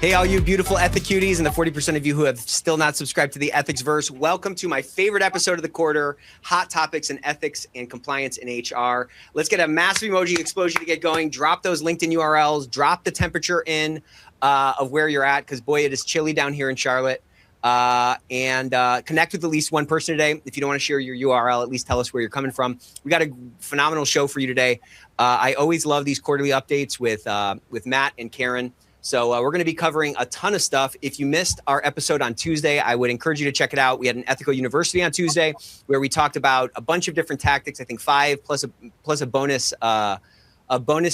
Hey, all you beautiful Ethicuties and the 40% of you who have still not subscribed to the Ethicsverse, welcome to my favorite episode of the quarter, Hot Topics in Ethics and Compliance in HR. Let's get a massive emoji explosion to get going. Drop those LinkedIn URLs. Drop the temperature in of where you're at, because, boy, it is chilly down here in Charlotte. And connect with at least one person today. If you don't want to share your URL, at least tell us where you're coming from. We got a phenomenal show for you today. I always love these quarterly updates with Matt and Karen. So we're going to be covering a ton of stuff. If you missed our episode on Tuesday, I would encourage you to check it out. We had an Ethico University on Tuesday where we talked about a bunch of different tactics. I think 5 plus a bonus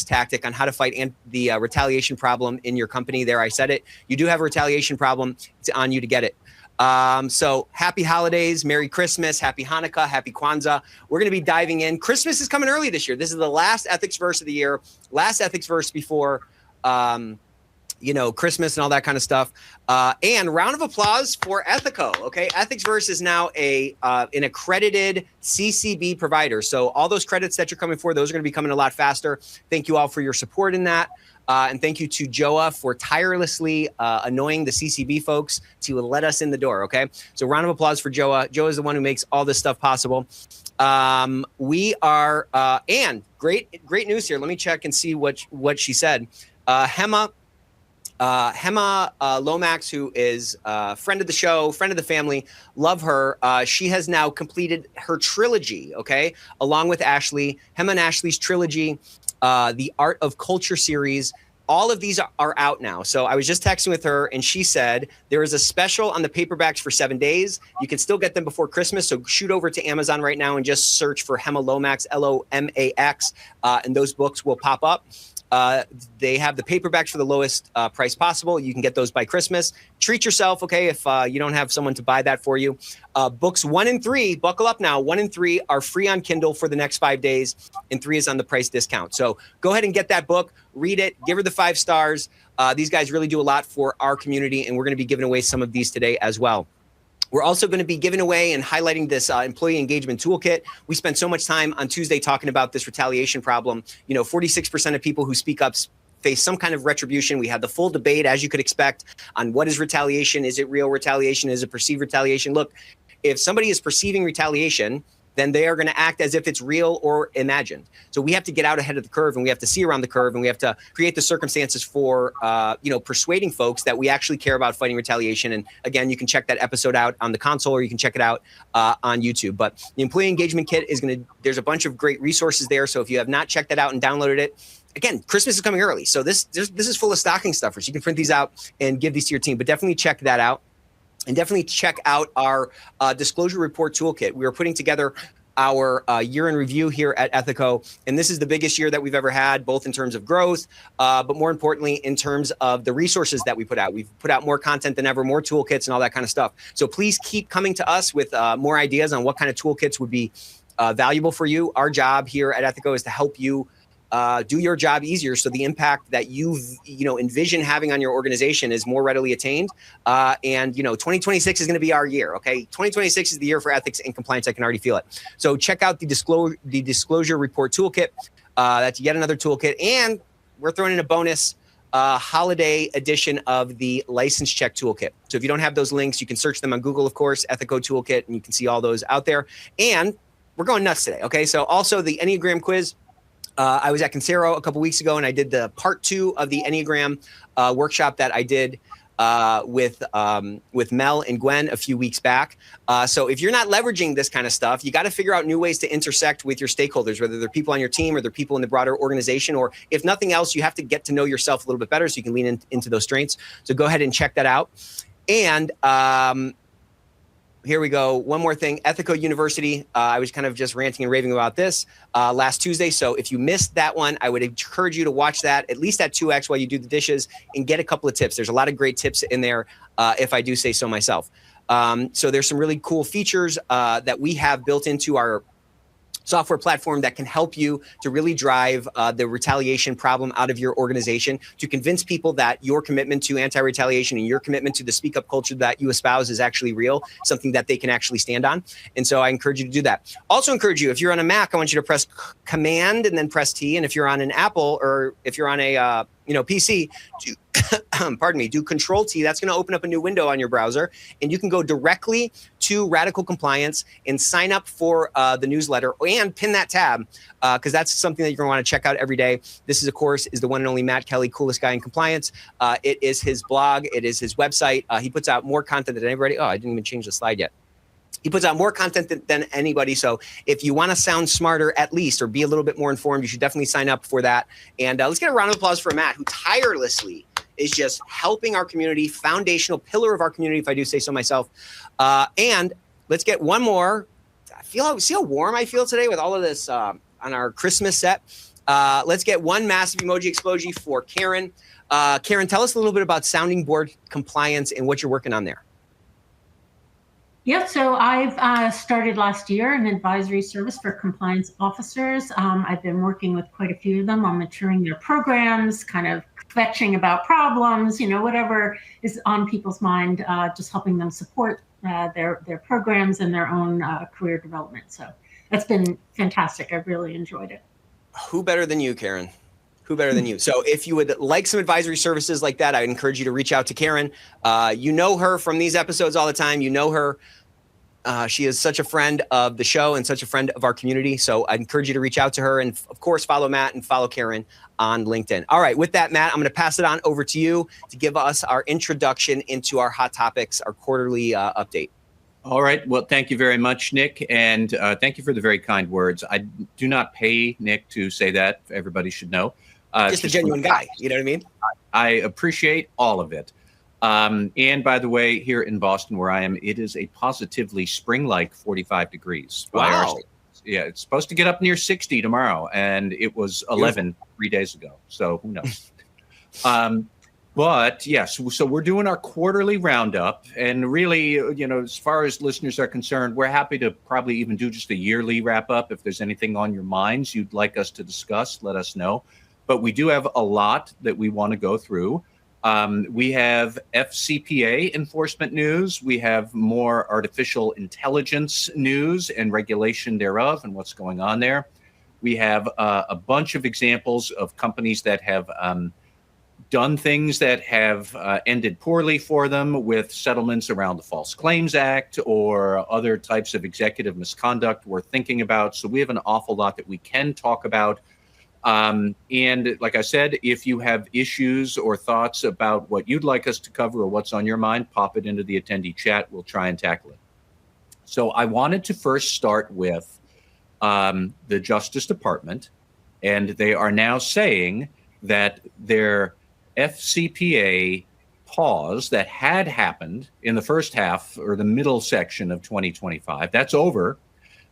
tactic on how to fight the retaliation problem in your company. There, I said it. You do have a retaliation problem. It's on you to get it. So happy holidays, Merry Christmas, Happy Hanukkah, Happy Kwanzaa. We're going to be diving in. Christmas is coming early this year. This is the last Ethicsverse of the year, last Ethicsverse before Christmas and all that kind of stuff. And round of applause for Ethico. Okay. Ethicsverse is now an accredited CCB provider. So all those credits that you're coming for, those are going to be coming a lot faster. Thank you all for your support in that. And thank you to Joa for tirelessly annoying the CCB folks to let us in the door. Okay. So round of applause for Joa. Joa is the one who makes all this stuff possible. We are, and great news here. Let me check and see what she said. Hema Lomax, who is a friend of the show, friend of the family, love her. She has now completed her trilogy, okay, along with Ashley. Hema and Ashley's trilogy, the Art of Culture series. All of these are out now. So I was just texting with her, and she said there is a special on the paperbacks for 7 days. You can still get them before Christmas. So shoot over to Amazon right now and just search for Hema Lomax, Lomax, and those books will pop up. They have the paperbacks for the lowest price possible. You can get those by Christmas. Treat yourself, okay, if you don't have someone to buy that for you. Books 1 and 3, buckle up now, 1 and 3 are free on Kindle for the next 5 days, and 3 is on the price discount. So go ahead and get that book, read it, give her the 5 stars. These guys really do a lot for our community, and we're going to be giving away some of these today as well. We're also going to be giving away and highlighting this employee engagement toolkit. We spent so much time on Tuesday talking about this retaliation problem. 46% of people who speak up face some kind of retribution. We had the full debate, as you could expect, on what is retaliation. Is it real retaliation? Is it perceived retaliation? Look, if somebody is perceiving retaliation, then they are going to act as if it's real or imagined. So we have to get out ahead of the curve, and we have to see around the curve, and we have to create the circumstances for, persuading folks that we actually care about fighting retaliation. And again, you can check that episode out on the console, or you can check it out on YouTube. But the employee engagement kit there's a bunch of great resources there. So if you have not checked that out and downloaded it, again, Christmas is coming early. So this is full of stocking stuffers. You can print these out and give these to your team, but definitely check that out. And definitely check out our disclosure report toolkit. We are putting together our year in review here at Ethico. And this is the biggest year that we've ever had, both in terms of growth, but more importantly, in terms of the resources that we put out. We've put out more content than ever, more toolkits and all that kind of stuff. So please keep coming to us with more ideas on what kind of toolkits would be valuable for you. Our job here at Ethico is to help you do your job easier, so the impact that you envision having on your organization is more readily attained. And 2026 is going to be our year. Okay, 2026 is the year for ethics and compliance. I can already feel it. So check out the disclosure report toolkit. That's yet another toolkit, and we're throwing in a bonus holiday edition of the license check toolkit. So if you don't have those links, you can search them on Google, of course, Ethico toolkit, and you can see all those out there. And we're going nuts today. Okay, so also the Enneagram quiz. I was at Consero a couple weeks ago, and I did the part 2 of the Enneagram workshop that I did with Mel and Gwen a few weeks back. So if you're not leveraging this kind of stuff, you got to figure out new ways to intersect with your stakeholders, whether they're people on your team or they're people in the broader organization, or if nothing else, you have to get to know yourself a little bit better so you can lean into those strengths. So go ahead and check that out. And here we go. One more thing. Ethico University. I was kind of just ranting and raving about this last Tuesday. So if you missed that one, I would encourage you to watch that at least at 2x while you do the dishes and get a couple of tips. There's a lot of great tips in there, if I do say so myself. So there's some really cool features that we have built into our software platform that can help you to really drive the retaliation problem out of your organization, to convince people that your commitment to anti-retaliation and your commitment to the speak up culture that you espouse is actually real, something that they can actually stand on. And so I encourage you to do that. Also encourage you, if you're on a Mac, I want you to press Command and then press T. And if you're on an Apple, or if you're on a PC, do, pardon me, do Control T. That's going to open up a new window on your browser, and you can go directly to Radical Compliance and sign up for the newsletter and pin that tab because that's something that you're going to want to check out every day. This is, of course, is the one and only Matt Kelly, coolest guy in compliance. It is his blog. It is his website. He puts out more content than anybody. Oh, I didn't even change the slide yet. He puts out more content than anybody. So if you want to sound smarter, at least, or be a little bit more informed, you should definitely sign up for that. And let's get a round of applause for Matt, who tirelessly is just helping our community, foundational pillar of our community, if I do say so myself. And let's get one more. See how warm I feel today with all of this on our Christmas set. Let's get one massive emoji explosion for Karen. Karen, tell us a little bit about sounding board compliance and what you're working on there. Yeah, so I've started last year an advisory service for compliance officers. I've been working with quite a few of them on maturing their programs, kind of fetching about problems, whatever is on people's mind, just helping them support their programs and their own career development. So that's been fantastic. I've really enjoyed it. Who better than you, Karen? Who better than you? So if you would like some advisory services like that, I encourage you to reach out to Karen. You know her from these episodes all the time. You know her. She is such a friend of the show and such a friend of our community. So I encourage you to reach out to her and, of course, follow Matt and follow Karen on LinkedIn. All right. With that, Matt, I'm going to pass it on over to you to give us our introduction into our hot topics, our quarterly update. All right. Well, thank you very much, Nick. And thank you for the very kind words. I do not pay Nick to say that. Everybody should know. Just a genuine guy. You know what I mean? I appreciate all of it. And by the way, here in Boston, where I am, it is a positively spring-like 45 degrees. Wow. Yeah, it's supposed to get up near 60 tomorrow, and it was 11 3 days ago. So who knows? But yes, so we're doing our quarterly roundup, and really, as far as listeners are concerned, we're happy to probably even do just a yearly wrap-up. If there's anything on your minds you'd like us to discuss, let us know. But we do have a lot that we want to go through. We have FCPA enforcement news. We have more artificial intelligence news and regulation thereof and what's going on there. We have a bunch of examples of companies that have done things that have ended poorly for them with settlements around the False Claims Act or other types of executive misconduct we're thinking about. So we have an awful lot that we can talk about. And like I said, if you have issues or thoughts about what you'd like us to cover or what's on your mind, pop it into the attendee chat. We'll try and tackle it. So I wanted to first start with the Justice Department, and they are now saying that their FCPA pause that had happened in the first half or the middle section of 2025, that's over.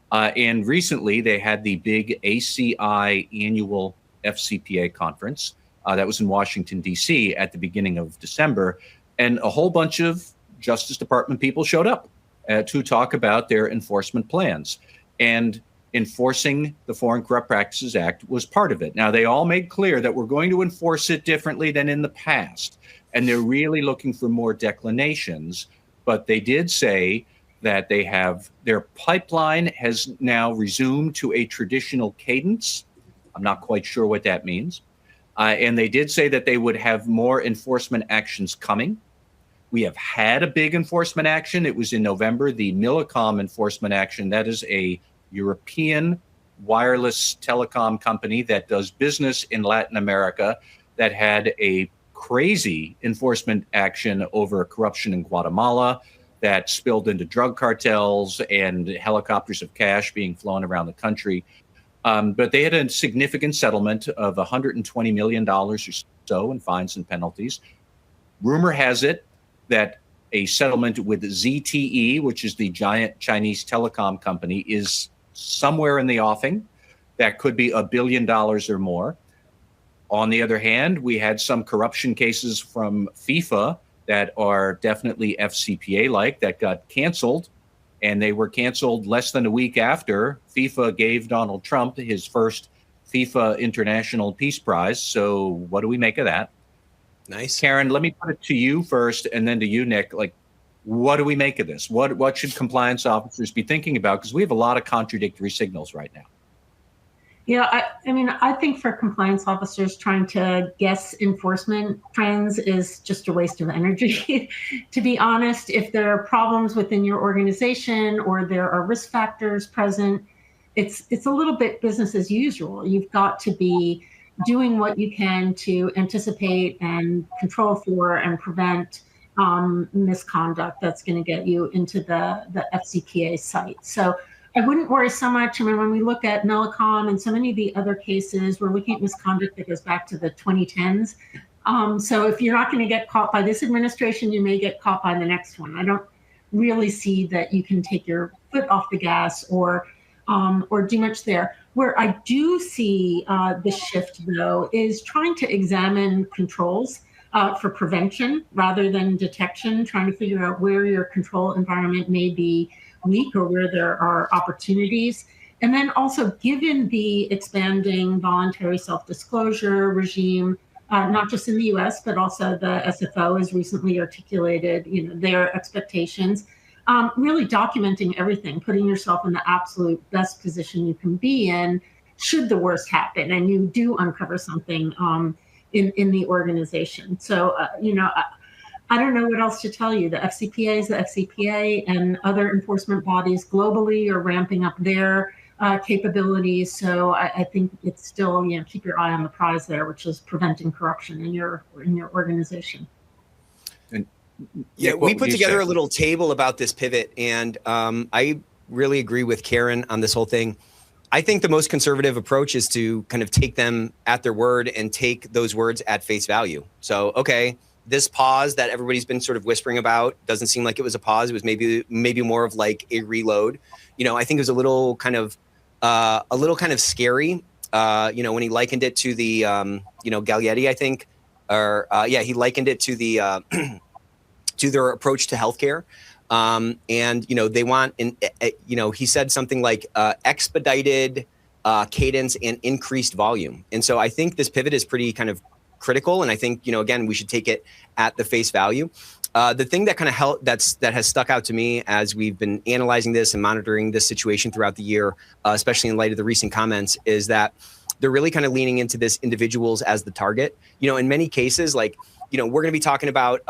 And recently, they had the big ACI annual FCPA conference that was in Washington, D.C. at the beginning of December. And a whole bunch of Justice Department people showed up to talk about their enforcement plans. And enforcing the Foreign Corrupt Practices Act was part of it. Now, they all made clear that we're going to enforce it differently than in the past. And they're really looking for more declinations. But they did say that they have their pipeline has now resumed to a traditional cadence. I'm not quite sure what that means. And they did say that they would have more enforcement actions coming. We have had a big enforcement action. It was in November, the Millicom enforcement action. That is a European wireless telecom company that does business in Latin America that had a crazy enforcement action over corruption in Guatemala that spilled into drug cartels and helicopters of cash being flown around the country. But they had a significant settlement of $120 million or so in fines and penalties. Rumor has it that a settlement with ZTE, which is the giant Chinese telecom company, is somewhere in the offing. That could be $1 billion or more. On the other hand, we had some corruption cases from FIFA that are definitely FCPA-like that got canceled, and they were canceled less than a week after FIFA gave Donald Trump his first FIFA International Peace Prize. So what do we make of that? Nice. Karen, let me put it to you first and then to you, Nick. Like, what do we make of this? What should compliance officers be thinking about? Because we have a lot of contradictory signals right now. I mean, I think for compliance officers, trying to guess enforcement trends is just a waste of energy. To be honest, if there are problems within your organization or there are risk factors present, it's a little bit business as usual. You've got to be doing what you can to anticipate and control for and prevent misconduct that's going to get you into the FCPA site. So I wouldn't worry so much. I mean, when we look at Millicom and so many of the other cases, we're looking at misconduct that goes back to the 2010s. So if you're not going to get caught by this administration, you may get caught by the next one. I don't really see that you can take your foot off the gas or do much there. Where I do see the shift, though, is trying to examine controls for prevention rather than detection, trying to figure out where your control environment may be weak or where there are opportunities. And then also, given the expanding voluntary self-disclosure regime, not just in the US, but also the SFO has recently articulated, their expectations, really documenting everything, putting yourself in the absolute best position you can be in should the worst happen and you do uncover something in the organization. So, I don't know what else to tell you. The FCPA is the FCPA, and other enforcement bodies globally are ramping up their capabilities. So I think it's still, keep your eye on the prize there, which is preventing corruption in your organization. And we put together a little table about this pivot, and I really agree with Karen on this whole thing. I think the most conservative approach is to kind of take them at their word and take those words at face value. So, okay, this pause that everybody's been sort of whispering about doesn't seem like it was a pause. It was maybe more of like a reload. I think it was a little kind of scary. When he likened it to the Gaglietti, I think, he likened it to the to their approach to healthcare. They want, he said something like expedited cadence and increased volume. And so I think this pivot is pretty kind of critical. And I think, again, we should take it at the face value. The thing that kind of that has stuck out to me as we've been analyzing this and monitoring this situation throughout the year, especially in light of the recent comments, is that they're really kind of leaning into this individuals as the target. In many cases, like, we're going to be talking about,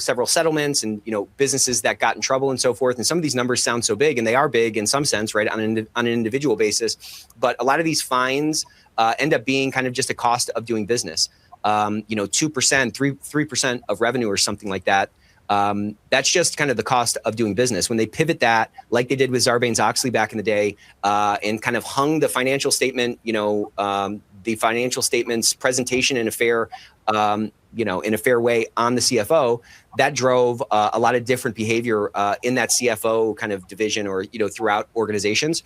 several settlements and, businesses that got in trouble and so forth. And some of these numbers sound so big, and they are big in some sense, right, on an individual basis. But a lot of these fines end up being kind of just a cost of doing business. 2%, 3% of revenue or something like that. That's just kind of the cost of doing business. When they pivot that, like they did with Sarbanes-Oxley back in the day, and kind of hung the financial statement, the financial statements presentation in a fair, in a fair way on the CFO, that drove a lot of different behavior in that CFO kind of division or, throughout organizations.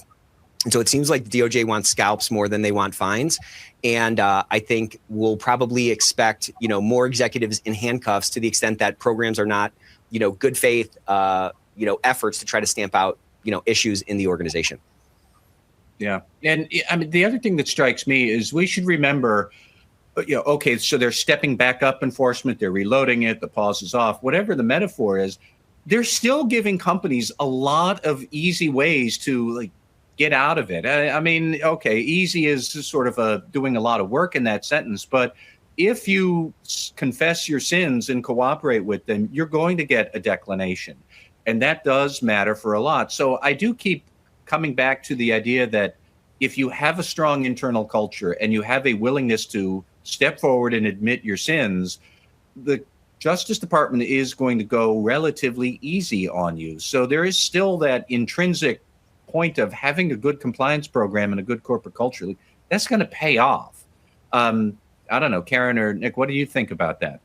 And so it seems like the DOJ wants scalps more than they want fines. And I think we'll probably expect, more executives in handcuffs to the extent that programs are not, good faith, efforts to try to stamp out, issues in the organization. Yeah. And I mean, the other thing that strikes me is we should remember, okay, so they're stepping back up enforcement, they're reloading it, the pause is off, whatever the metaphor is, they're still giving companies a lot of easy ways to get out of it. I mean, okay, easy is sort of doing a lot of work in that sentence, but if you confess your sins and cooperate with them, you're going to get a declination. And that does matter for a lot. So I do keep coming back to the idea that if you have a strong internal culture and you have a willingness to step forward and admit your sins, the Justice Department is going to go relatively easy on you. So there is still that intrinsic point of having a good compliance program and a good corporate culture. That's going to pay off. I don't know, Karen or Nick, what do you think about that?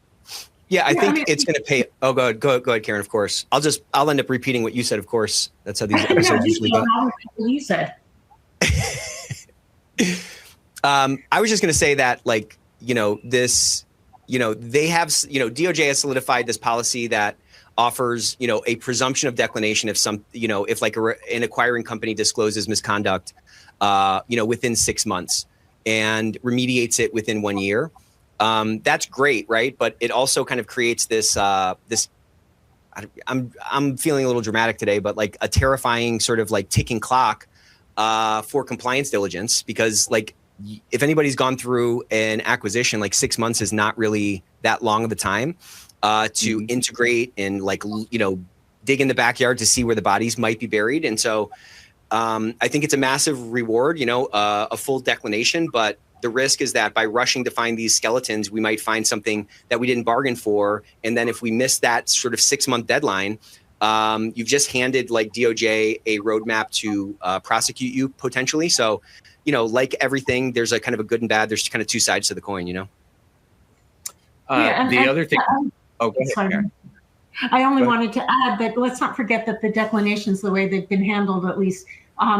Yeah, I think it's going to pay. Oh, go ahead, Karen. Of course, I'll end up repeating what you said. Of course, that's how these episodes usually go. You said. I was just going to say that, this, they have, DOJ has solidified this policy that offers, a presumption of declination if if an acquiring company discloses misconduct, within 6 months and remediates it within 1 year. That's great, right? But it also kind of creates this, I'm feeling a little dramatic today, but a terrifying sort of ticking clock for compliance diligence, because like if anybody's gone through an acquisition, like 6 months is not really that long of a time to integrate and like, you know, dig in the backyard to see where the bodies might be buried. And so I think it's a massive reward, you know, a full declination, but the risk is that by rushing to find these skeletons, we might find something that we didn't bargain for. And then if we miss that sort of 6-month deadline, you've just handed like DOJ a roadmap to prosecute you potentially. So, you know, like everything, there's a kind of a good and bad. There's kind of two sides to the coin, you know? The other thing. Oh, go ahead, Karen. I only wanted to add that let's not forget that the declinations, the way they've been handled, at least,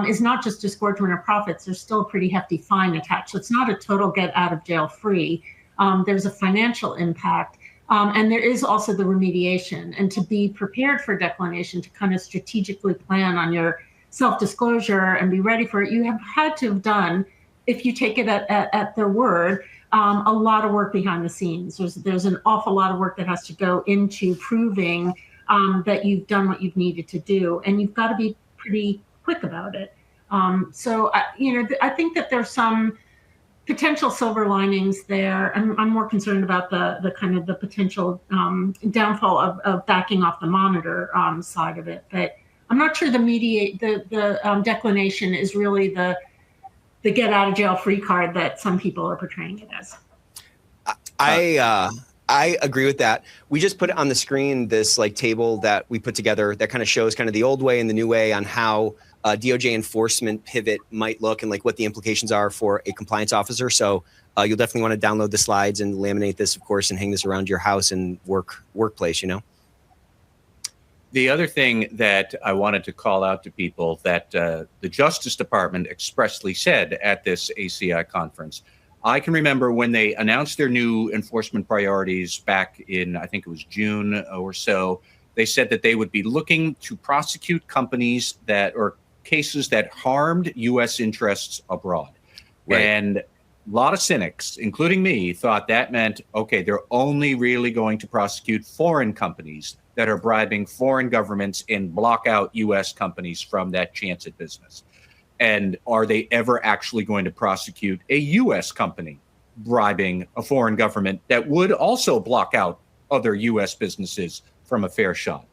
is not just disgorgement of profits. There's still a pretty hefty fine attached. So it's not a total get out of jail free. There's a financial impact. And there is also the remediation. And to be prepared for declination, to kind of strategically plan on your self-disclosure and be ready for it, you have had to have done, if you take it at their word, a lot of work behind the scenes. There's an awful lot of work that has to go into proving that you've done what you've needed to do, and you've got to be pretty quick about it. So I think that there's some potential silver linings there. I'm more concerned about the kind of the potential downfall of backing off the monitor side of it. But I'm not sure the declination is really the get out of jail free card that some people are portraying it as. I agree with that. We just put it on the screen, this like table that we put together that kind of shows kind of the old way and the new way on how DOJ enforcement pivot might look and like what the implications are for a compliance officer. So you'll definitely want to download the slides and laminate this, of course, and hang this around your house and workplace, you know? The other thing that I wanted to call out to people that the Justice Department expressly said at this ACI conference, I can remember when they announced their new enforcement priorities back in, I think it was June or so, they said that they would be looking to prosecute companies or cases that harmed U.S. interests abroad. Right. And a lot of cynics, including me, thought that meant, okay, they're only really going to prosecute foreign companies that are bribing foreign governments and block out U.S. companies from that chance at business. And are they ever actually going to prosecute a U.S. company bribing a foreign government that would also block out other U.S. businesses from a fair shot?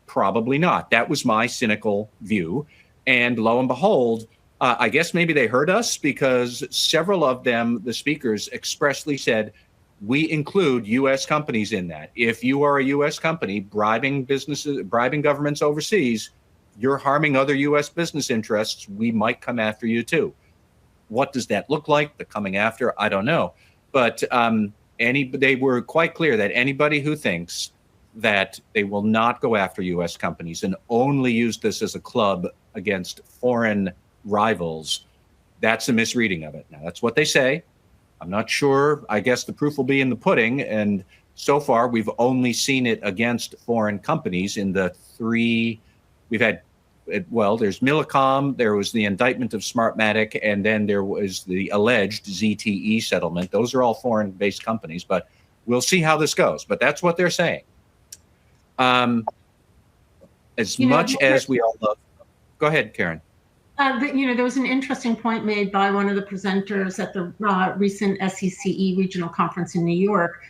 Probably not. That was my cynical view. And lo and behold, I guess maybe they heard us, because several of them, the speakers, expressly said, we include U.S. companies in that. If you are a U.S. company bribing governments overseas, you're harming other U.S. business interests, we might come after you too. What does that look like, the coming after? I don't know. But they were quite clear that anybody who thinks that they will not go after U.S. companies and only use this as a club against foreign rivals, that's a misreading of it. Now, that's what they say. I'm not sure. I guess the proof will be in the pudding. And so far, we've only seen it against foreign companies in the three. We've had, there's Millicom, there was the indictment of Smartmatic, and then there was the alleged ZTE settlement. Those are all foreign-based companies, but we'll see how this goes. But that's what they're saying. As much as we all love. Go ahead, Karen. There was an interesting point made by one of the presenters at the recent SECE regional conference in New York,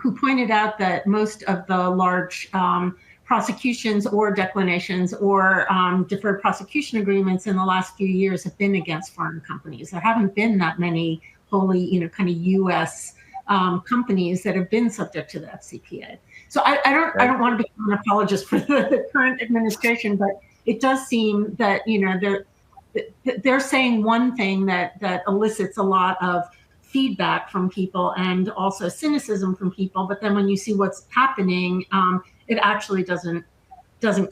who pointed out that most of the large prosecutions or declinations or deferred prosecution agreements in the last few years have been against foreign companies. There haven't been that many wholly, kind of U.S. Companies that have been subject to the FCPA. So I don't want to become an apologist for the current administration, but it does seem that they're saying one thing that elicits a lot of feedback from people and also cynicism from people. But then when you see what's happening, it actually doesn't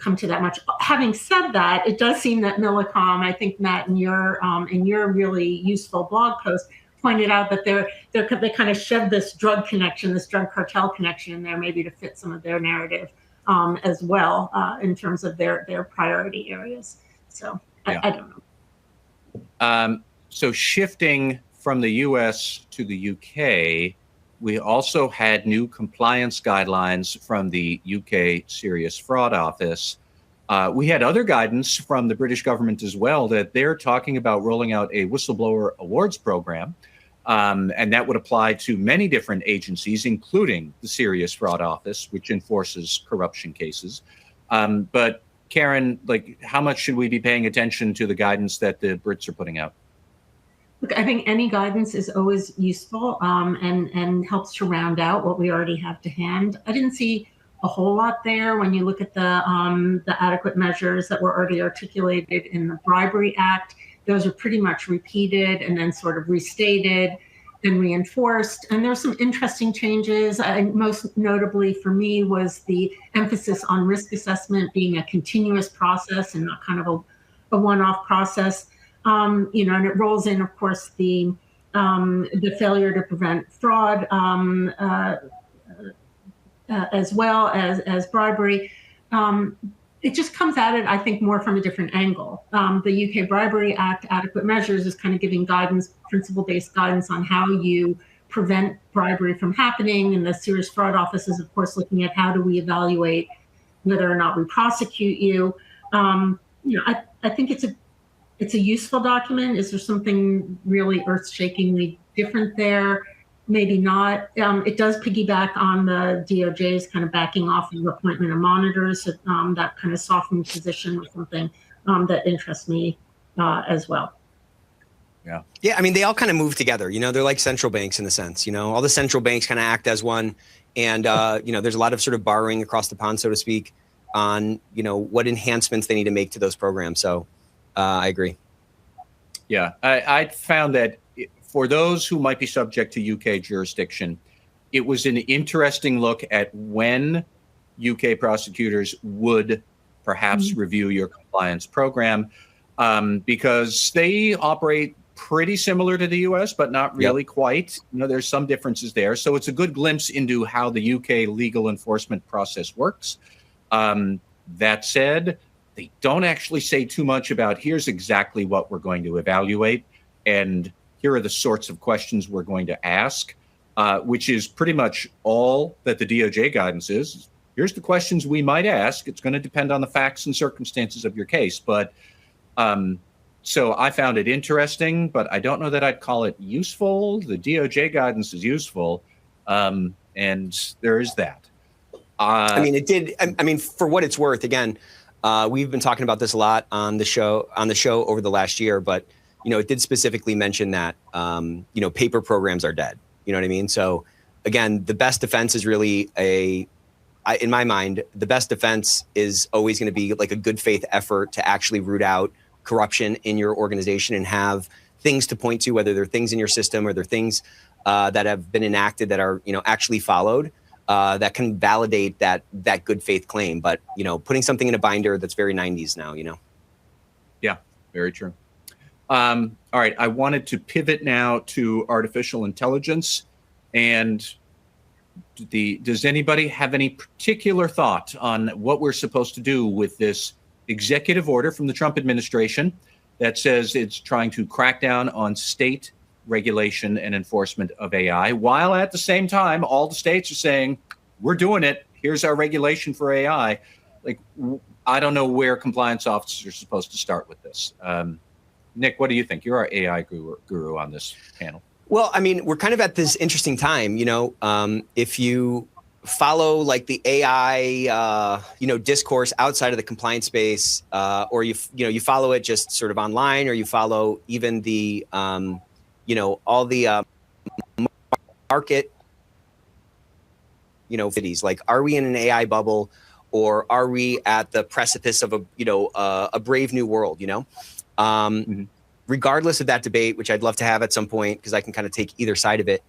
come to that much. Having said that, it does seem that Millicom, I think, Matt, in your really useful blog post, pointed out that they kind of shoved this drug cartel connection in there, maybe to fit some of their narrative as well in terms of their priority areas. So yeah. I don't know. So shifting from the U.S. to the UK, we also had new compliance guidelines from the UK Serious Fraud Office We had other guidance from the British government as well that they're talking about rolling out a whistleblower awards program. And that would apply to many different agencies, including the Serious Fraud Office, which enforces corruption cases. But Karen, like, how much should we be paying attention to the guidance that the Brits are putting out? Look, I think any guidance is always useful and helps to round out what we already have to hand. I didn't see a whole lot there when you look at the adequate measures that were already articulated in the Bribery Act. Those are pretty much repeated and then sort of restated and reinforced. And there's some interesting changes. Most notably for me was the emphasis on risk assessment being a continuous process and not kind of a one-off process. And it rolls in, of course, the failure to prevent fraud as well as bribery. It just comes at it, I think, more from a different angle. The UK Bribery Act, adequate measures, is kind of giving guidance, principle-based guidance on how you prevent bribery from happening. And the Serious Fraud Office is, of course, looking at how do we evaluate whether or not we prosecute you. I think it's a useful document. Is there something really earth-shakingly different there? Maybe not. It does piggyback on the DOJ's kind of backing off of the appointment of monitors. That kind of softened position was something that interests me as well. Yeah. Yeah. I mean, they all kind of move together. They're like central banks in a sense. All the central banks kind of act as one. And, there's a lot of sort of borrowing across the pond, so to speak, on, what enhancements they need to make to those programs. So I agree. Yeah. I found that for those who might be subject to UK jurisdiction, it was an interesting look at when UK prosecutors would perhaps review your compliance program, because they operate pretty similar to the US, but not really quite. There's some differences there. So it's a good glimpse into how the UK legal enforcement process works. That said, they don't actually say too much about here's exactly what we're going to evaluate, and here are the sorts of questions we're going to ask, which is pretty much all that the DOJ guidance is. Here's the questions we might ask. It's going to depend on the facts and circumstances of your case. But so I found it interesting, but I don't know that I'd call it useful. The DOJ guidance is useful, and there is that. It did. I mean, for what it's worth, again, we've been talking about this a lot on the show over the last year, but it did specifically mention that, paper programs are dead. You know what I mean? So again, the best defense is really in my mind, the best defense is always going to be like a good faith effort to actually root out corruption in your organization and have things to point to, whether they're things in your system or they're things that have been enacted that are, actually followed, that can validate that good faith claim. But, putting something in a binder, that's very 90s now, Yeah, very true. All right, I wanted to pivot now to artificial intelligence. And does anybody have any particular thought on what we're supposed to do with this executive order from the Trump administration that says it's trying to crack down on state regulation and enforcement of AI, while at the same time, all the states are saying, we're doing it. Here's our regulation for AI. Like, I don't know where compliance officers are supposed to start with this. Nick, what do you think? You're our AI guru on this panel. Well, I mean, we're kind of at this interesting time, if you follow like the AI, discourse outside of the compliance space, or you follow it just sort of online, or you follow even the, all the market, cities. Like, are we in an AI bubble, or are we at the precipice of a brave new world? Regardless of that debate, which I'd love to have at some point, because I can kind of take either side of it.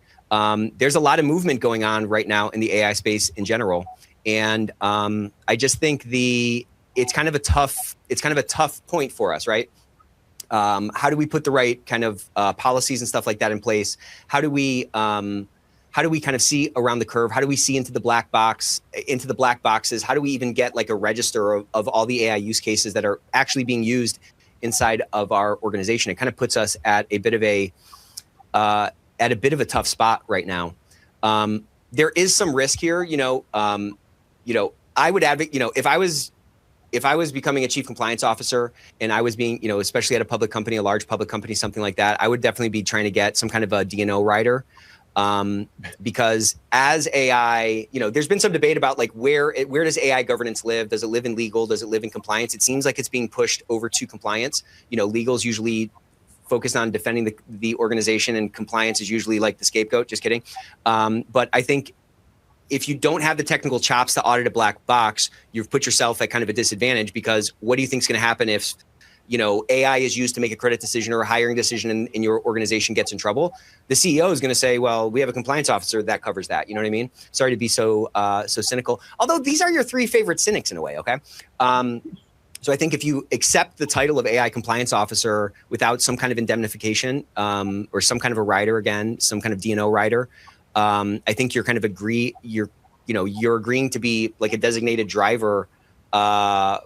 There's a lot of movement going on right now in the AI space in general. And I just think it's kind of a tough point for us, right? How do we put the right kind of policies and stuff like that in place? How do we kind of see around the curve? How do we see into the black boxes? How do we even get like a register of all the AI use cases that are actually being used inside of our organization? It kind of puts us at a bit of a tough spot right now. There is some risk here, I would advocate, if I was if I was becoming a chief compliance officer and I was being, especially at a public company, a large public company, something like that, I would definitely be trying to get some kind of a D&O rider. Because as AI, there's been some debate about like where does AI governance live? Does it live in legal? Does it live in compliance? It seems like it's being pushed over to compliance. Legal's usually focused on defending the organization, and compliance is usually like the scapegoat. Just kidding. But I think if you don't have the technical chops to audit a black box, you've put yourself at kind of a disadvantage, because what do you think is going to happen if AI is used to make a credit decision or a hiring decision in your organization gets in trouble? The CEO is going to say, well, we have a compliance officer that covers that. You know what I mean? Sorry to be so cynical. Although these are your three favorite cynics in a way, okay? So I think if you accept the title of AI compliance officer without some kind of indemnification or some kind of a rider, again, some kind of D&O rider, I think you're kind of you're agreeing to be like a designated driver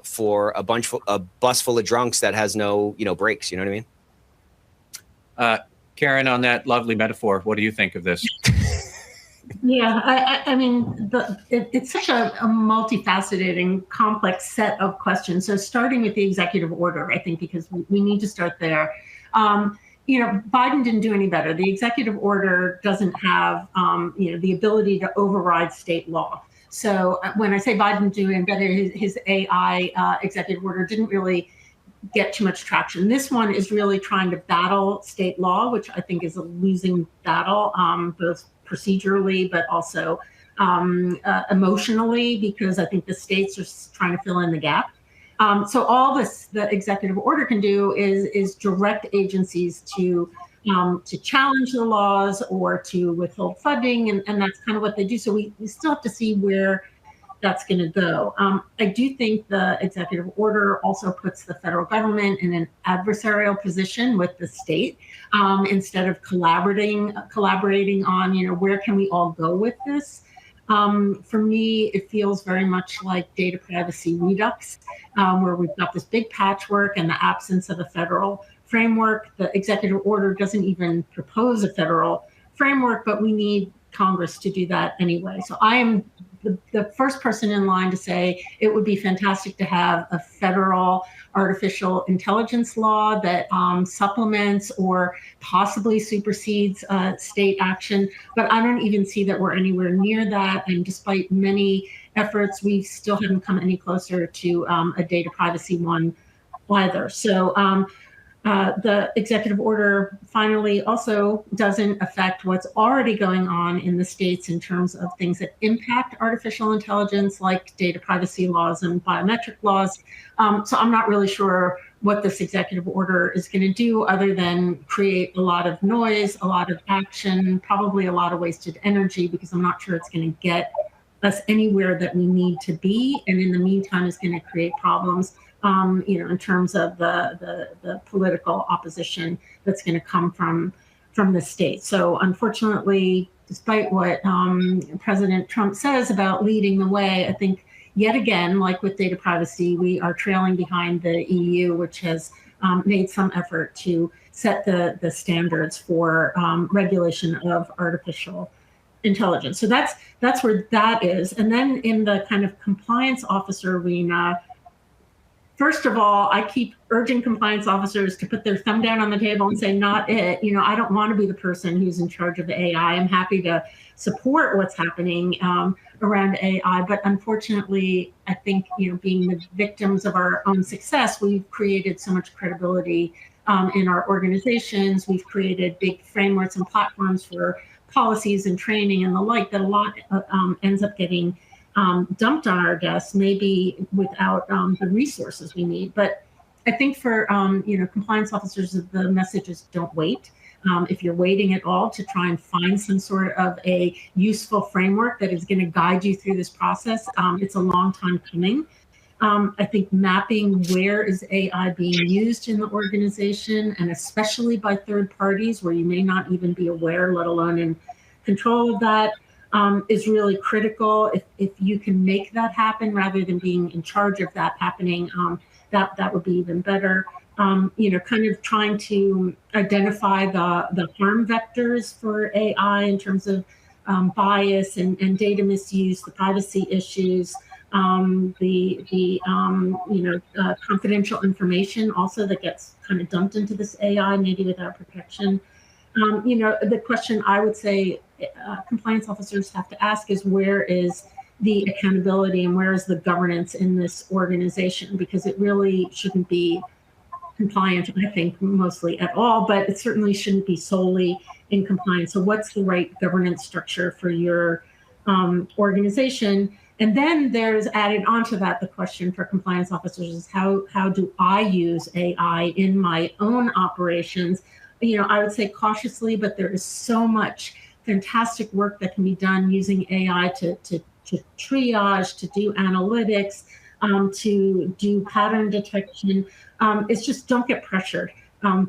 for a bus full of drunks that has no, brakes. You know what I mean? Karen, on that lovely metaphor, what do you think of this? Yeah, I mean, it's such a multifaceted and complex set of questions. So starting with the executive order, I think, because we need to start there. Biden didn't do any better. The executive order doesn't have, the ability to override state law. So when I say Biden didn't do any better, his AI executive order didn't really get too much traction. This one is really trying to battle state law, which I think is a losing battle, both procedurally, but also emotionally, because I think the states are trying to fill in the gap. So all the executive order can do is direct agencies to challenge the laws or to withhold funding, and that's kind of what they do. So we still have to see where that's going to go. I do think the executive order also puts the federal government in an adversarial position with the state, instead of collaborating on, where can we all go with this. For me, it feels very much like data privacy redux, where we've got this big patchwork and the absence of a federal framework. The executive order doesn't even propose a federal framework, but we need Congress to do that anyway. So I am the first person in line to say it would be fantastic to have a federal artificial intelligence law that supplements or possibly supersedes state action. But I don't even see that we're anywhere near that. And despite many efforts, we still haven't come any closer to a data privacy one either. So the executive order finally also doesn't affect what's already going on in the states in terms of things that impact artificial intelligence, like data privacy laws and biometric laws. So I'm not really sure what this executive order is going to do other than create a lot of noise, a lot of action, probably a lot of wasted energy, because I'm not sure it's going to get us anywhere that we need to be. And in the meantime, it's going to create problems in terms of the political opposition that's going to come from the state. So unfortunately, despite what President Trump says about leading the way, I think yet again, like with data privacy, we are trailing behind the EU, which has made some effort to set the standards for regulation of artificial intelligence. So that's where that is. And then in the kind of compliance officer arena, first of all, I keep urging compliance officers to put their thumb down on the table and say, not it. I don't want to be the person who's in charge of AI. I'm happy to support what's happening around AI. But unfortunately, I think, being the victims of our own success, we've created so much credibility in our organizations. We've created big frameworks and platforms for policies and training and the like, that a lot ends up getting dumped on our desks, maybe without the resources we need. But I think for compliance officers, the message is don't wait. If you're waiting at all to try and find some sort of a useful framework that is going to guide you through this process, it's a long time coming. I think mapping where is AI being used in the organization, and especially by third parties where you may not even be aware, let alone in control of that, is really critical. If you can make that happen rather than being in charge of that happening, that would be even better. Kind of trying to identify the harm vectors for AI in terms of bias and data misuse, the privacy issues, confidential information also that gets kind of dumped into this AI, maybe without protection. The question I would say compliance officers have to ask is, where is the accountability and where is the governance in this organization? Because it really shouldn't be compliant, I think, mostly at all, but it certainly shouldn't be solely in compliance. So what's the right governance structure for your organization? And then there's added onto that the question for compliance officers is how do I use AI in my own operations? I would say cautiously, but there is so much fantastic work that can be done using AI to triage, to do analytics, to do pattern detection. It's just, don't get pressured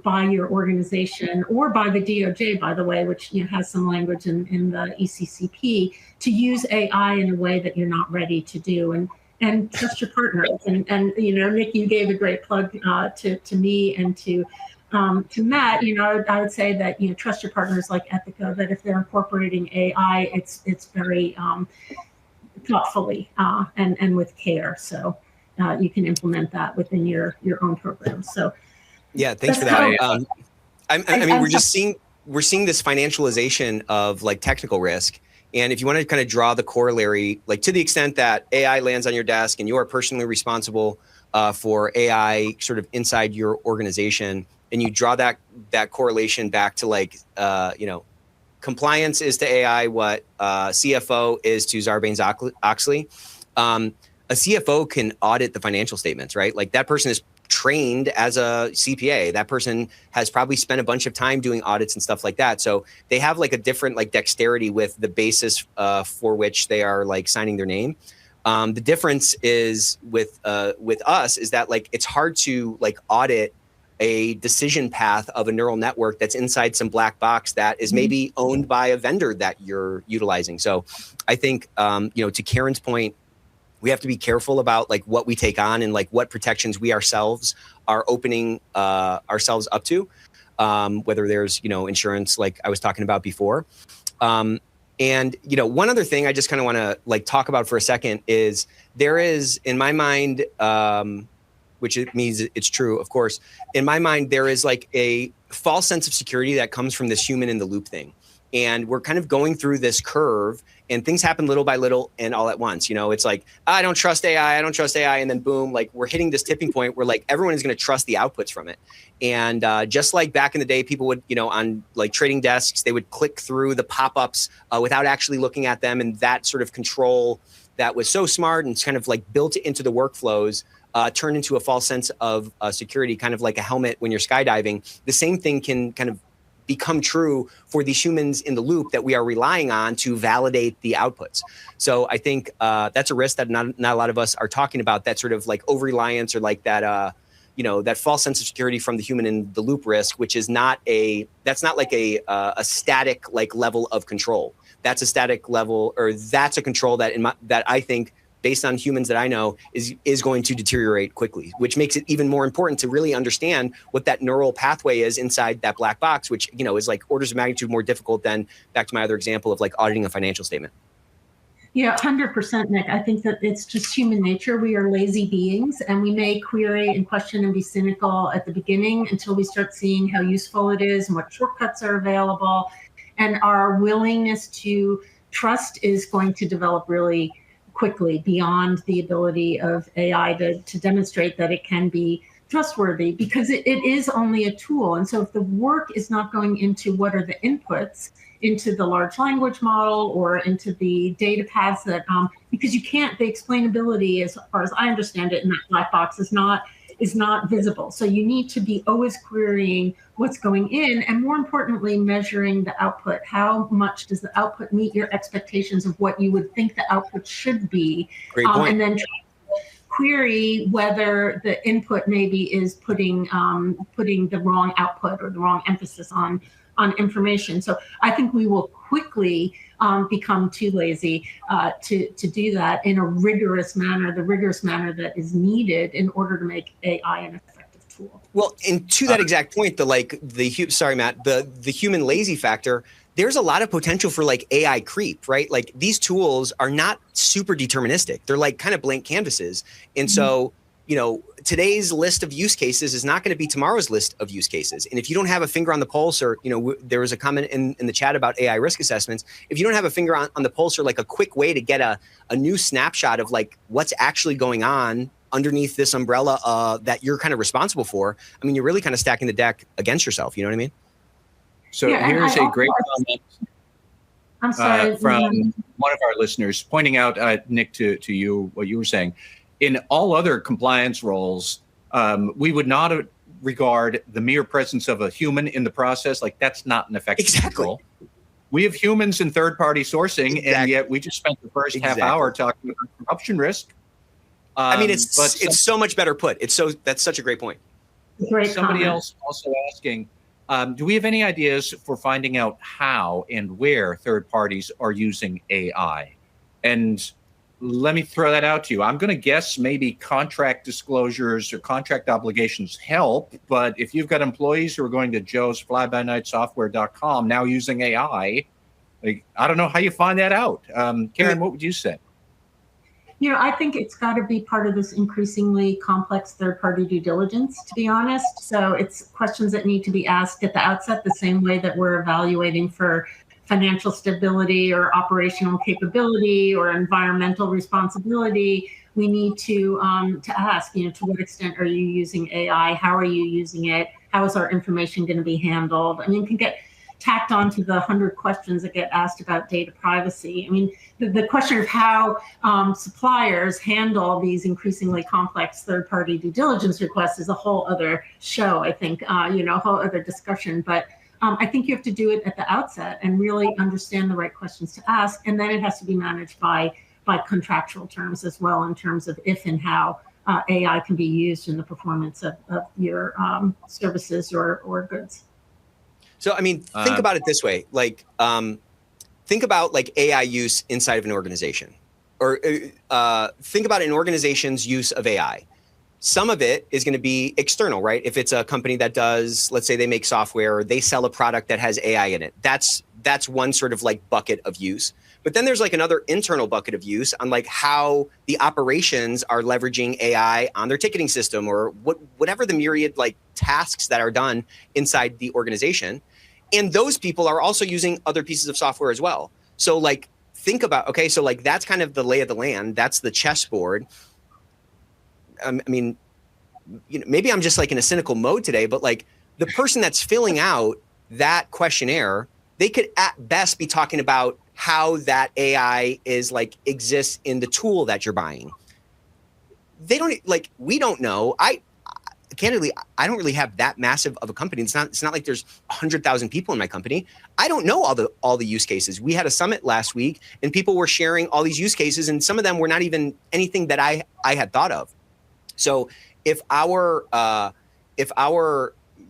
by your organization or by the DOJ, by the way, which has some language in the ECCP, to use AI in a way that you're not ready to do. And trust your partners. And Nick, you gave a great plug to me and to Matt. I would say that trust your partners like Ethico, that if they're incorporating AI, it's very thoughtfully and with care. So you can implement that within your own program. So yeah, thanks for that. I mean, we're seeing this financialization of like technical risk. And if you want to kind of draw the corollary, like to the extent that AI lands on your desk and you are personally responsible for AI sort of inside your organization, and you draw that correlation back to like, compliance is to AI what CFO is to Sarbanes-Oxley. A CFO can audit the financial statements, right? Like that person is trained as a CPA. That person has probably spent a bunch of time doing audits and stuff like that. So they have like a different like dexterity with the basis for which they are like signing their name. The difference is with us is that like it's hard to like audit a decision path of a neural network that's inside some black box that is maybe owned by a vendor that you're utilizing. So I think, to Karen's point, we have to be careful about like what we take on and like what protections we ourselves are opening ourselves up to, whether there's, insurance like I was talking about before. And, one other thing I just kind of want to like talk about for a second is there is, in my mind, which it means it's true, of course, in my mind, there is like a false sense of security that comes from this human in the loop thing. And we're kind of going through this curve and things happen little by little and all at once. It's like, I don't trust AI. And then boom, like we're hitting this tipping point where like everyone is going to trust the outputs from it. And just like back in the day, people would, on like trading desks, they would click through the pop-ups without actually looking at them. And that sort of control that was so smart and kind of like built into the workflows turned into a false sense of security, kind of like a helmet when you're skydiving. The same thing can kind of become true for these humans in the loop that we are relying on to validate the outputs. So I think that's a risk that not a lot of us are talking about, that sort of like over-reliance or like that, that false sense of security from the human in the loop risk, which is that's not like a static like level of control. That's a static level, or that's a control that that I think, based on humans that I know, is going to deteriorate quickly, which makes it even more important to really understand what that neural pathway is inside that black box, which, is like orders of magnitude more difficult than, back to my other example of like auditing a financial statement. Yeah, 100%, Nick. I think that it's just human nature. We are lazy beings, and we may query and question and be cynical at the beginning until we start seeing how useful it is and what shortcuts are available. And our willingness to trust is going to develop really quickly beyond the ability of AI to demonstrate that it can be trustworthy, because it is only a tool. And so if the work is not going into what are the inputs into the large language model or into the data paths that, because you can't, the explainability, as far as I understand it, in that black box is not visible. So you need to be always querying what's going in, and more importantly, measuring the output. How much does the output meet your expectations of what you would think the output should be? Great point. And then query whether the input maybe is putting the wrong output or the wrong emphasis on information. So I think we will quickly become too lazy to do that in a rigorous manner, the rigorous manner that is needed in order to make AI an effective tool. Well, and to that exact point, sorry, Matt, the human lazy factor, there's a lot of potential for like AI creep, right? Like these tools are not super deterministic. They're like kind of blank canvases. And so, you know, today's list of use cases is not going to be tomorrow's list of use cases. And if you don't have a finger on the pulse, or, you know, there was a comment in the chat about AI risk assessments. If you don't have a finger on the pulse, or like a quick way to get a new snapshot of like what's actually going on underneath this umbrella that you're kind of responsible for, I mean, you're really kind of stacking the deck against yourself. You know what I mean? So here's a great comment I'm sorry, from one of our listeners pointing out, Nick, to you, what you were saying. In all other compliance roles, we would not regard the mere presence of a human in the process, like that's not an effective control. We have humans in third-party sourcing, and yet we just spent the first half hour talking about corruption risk. I mean, it's so much better put. That's such a great point. Somebody else also asking, do we have any ideas for finding out how and where third parties are using AI? And let me throw that out to you. I'm going to guess maybe contract disclosures or contract obligations help, but if you've got employees who are going to Joe's flybynightsoftware.com now using AI, like, I don't know how you find that out. Karen, what would you say? You know, I think it's got to be part of this increasingly complex third-party due diligence, to be honest. So it's questions that need to be asked at the outset, the same way that we're evaluating for financial stability or operational capability or environmental responsibility. We need to ask, you know, to what extent are you using AI? How are you using it? How is our information going to be handled? I mean, it can get tacked on to the 100 questions that get asked about data privacy. I mean, the question of how suppliers handle these increasingly complex third-party due diligence requests is a whole other show, I think, you know, a whole other discussion. But I think you have to do it at the outset and really understand the right questions to ask. And then it has to be managed by contractual terms as well, in terms of if and how AI can be used in the performance of your services or goods. So, I mean, think about it this way, like, think about like AI use inside of an organization, or think about an organization's use of AI. Some of it is going to be external, right? If it's a company that does, let's say they make software, or they sell a product that has AI in it, that's one sort of like bucket of use. But then there's like another internal bucket of use on like how the operations are leveraging AI on their ticketing system, or whatever the myriad like tasks that are done inside the organization. And those people are also using other pieces of software as well. So like, think about, okay, so like that's kind of the lay of the land. That's the chessboard. I mean, you know, maybe I'm just like in a cynical mode today, but like the person that's filling out that questionnaire, they could at best be talking about how that AI is like exists in the tool that you're buying. They don't like, we don't know. Candidly, I don't really have that massive of a company. It's not like there's 100,000 people in my company. I don't know all the use cases. We had a summit last week and people were sharing all these use cases, and some of them were not even anything that I had thought of. So if our,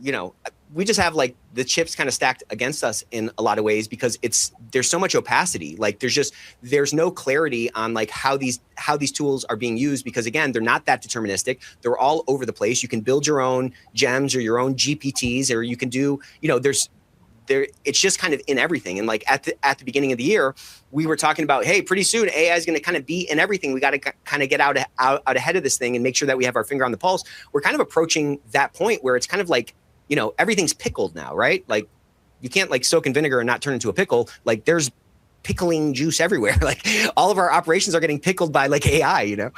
you know, we just have like the chips kind of stacked against us in a lot of ways, because there's so much opacity. Like there's no clarity on like how these tools are being used, because again, they're not that deterministic. They're all over the place. You can build your own gems or your own GPTs, or you can do, you know, it's just kind of in everything. And like at the beginning of the year, we were talking about, hey, pretty soon AI is going to kind of be in everything. We got to kind of get out ahead of this thing and make sure that we have our finger on the pulse. We're kind of approaching that point where it's kind of like, you know, everything's pickled now, right? Like you can't like soak in vinegar and not turn into a pickle. Like there's pickling juice everywhere. Like all of our operations are getting pickled by like AI, you know?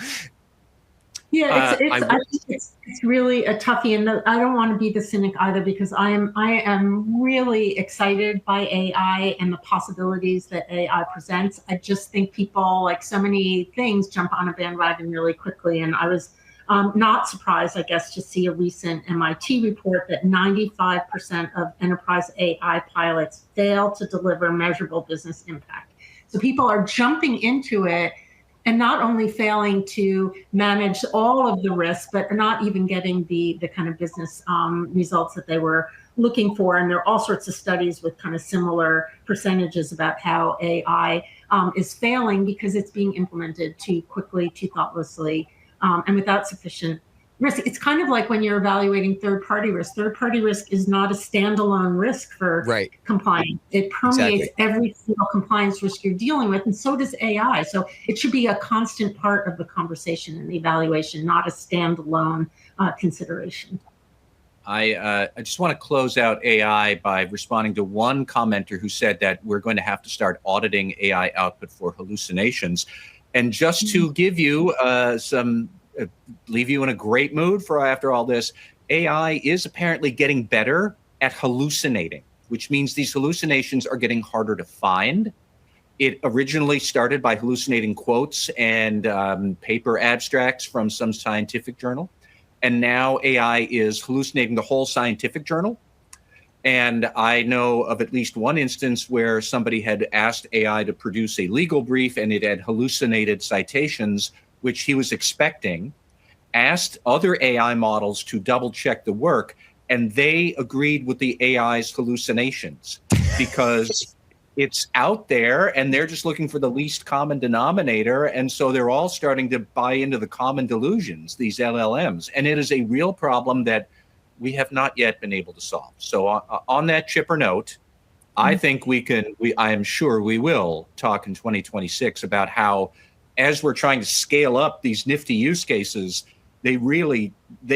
Yeah, I think it's really a toughie, and I don't want to be the cynic either, because I am really excited by AI and the possibilities that AI presents. I just think people, like so many things, jump on a bandwagon really quickly, and I was not surprised, I guess, to see a recent MIT report that 95% of enterprise AI pilots fail to deliver measurable business impact. So people are jumping into it and not only failing to manage all of the risks, but not even getting the kind of business results that they were looking for. And there are all sorts of studies with kind of similar percentages about how AI is failing because it's being implemented too quickly, too thoughtlessly, and without sufficient risk. It's kind of like when you're evaluating third-party risk. Third-party risk is not a standalone risk for compliance. It permeates every single compliance risk you're dealing with, and so does AI. So it should be a constant part of the conversation and the evaluation, not a standalone consideration. I just want to close out AI by responding to one commenter who said that we're going to have to start auditing AI output for hallucinations. And just to give you leave you in a great mood for after all this, AI is apparently getting better at hallucinating, which means these hallucinations are getting harder to find. It originally started by hallucinating quotes and paper abstracts from some scientific journal. And now AI is hallucinating the whole scientific journal. And I know of at least one instance where somebody had asked AI to produce a legal brief and it had hallucinated citations, which he was expecting, asked other AI models to double check the work, and they agreed with the AI's hallucinations because it's out there and they're just looking for the least common denominator. And so they're all starting to buy into the common delusions, these LLMs. And it is a real problem that we have not yet been able to solve. So on that chipper note, I think I am sure we will talk in 2026 about how, as we're trying to scale up these nifty use cases, they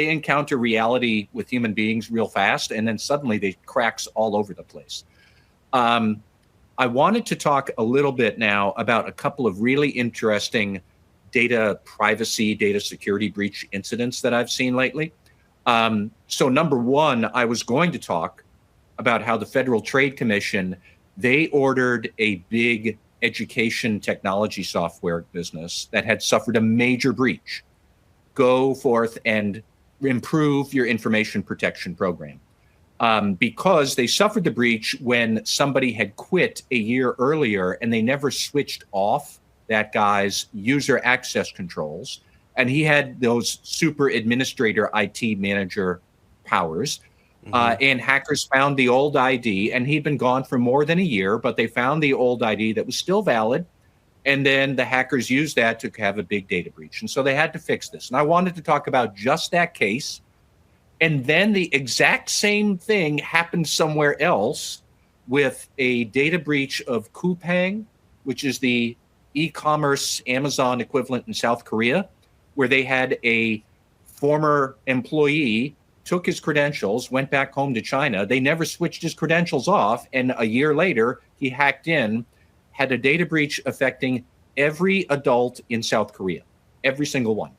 encounter reality with human beings real fast. And then suddenly they cracks all over the place. I wanted to talk a little bit now about a couple of really interesting data privacy, data security breach incidents that I've seen lately. So number one, I was going to talk about how the Federal Trade Commission, they ordered a big education technology software business that had suffered a major breach. Go forth and improve your information protection program. Because they suffered the breach when somebody had quit a year earlier and they never switched off that guy's user access controls. And he had those super administrator IT manager powers. And hackers found the old ID, and he'd been gone for more than a year, but they found the old ID that was still valid. And then the hackers used that to have a big data breach. And so they had to fix this. And I wanted to talk about just that case. And then the exact same thing happened somewhere else with a data breach of Coupang, which is the e-commerce Amazon equivalent in South Korea, where they had a former employee took his credentials, went back home to China. They never switched his credentials off. And a year later, he hacked in, had a data breach affecting every adult in South Korea, every single one.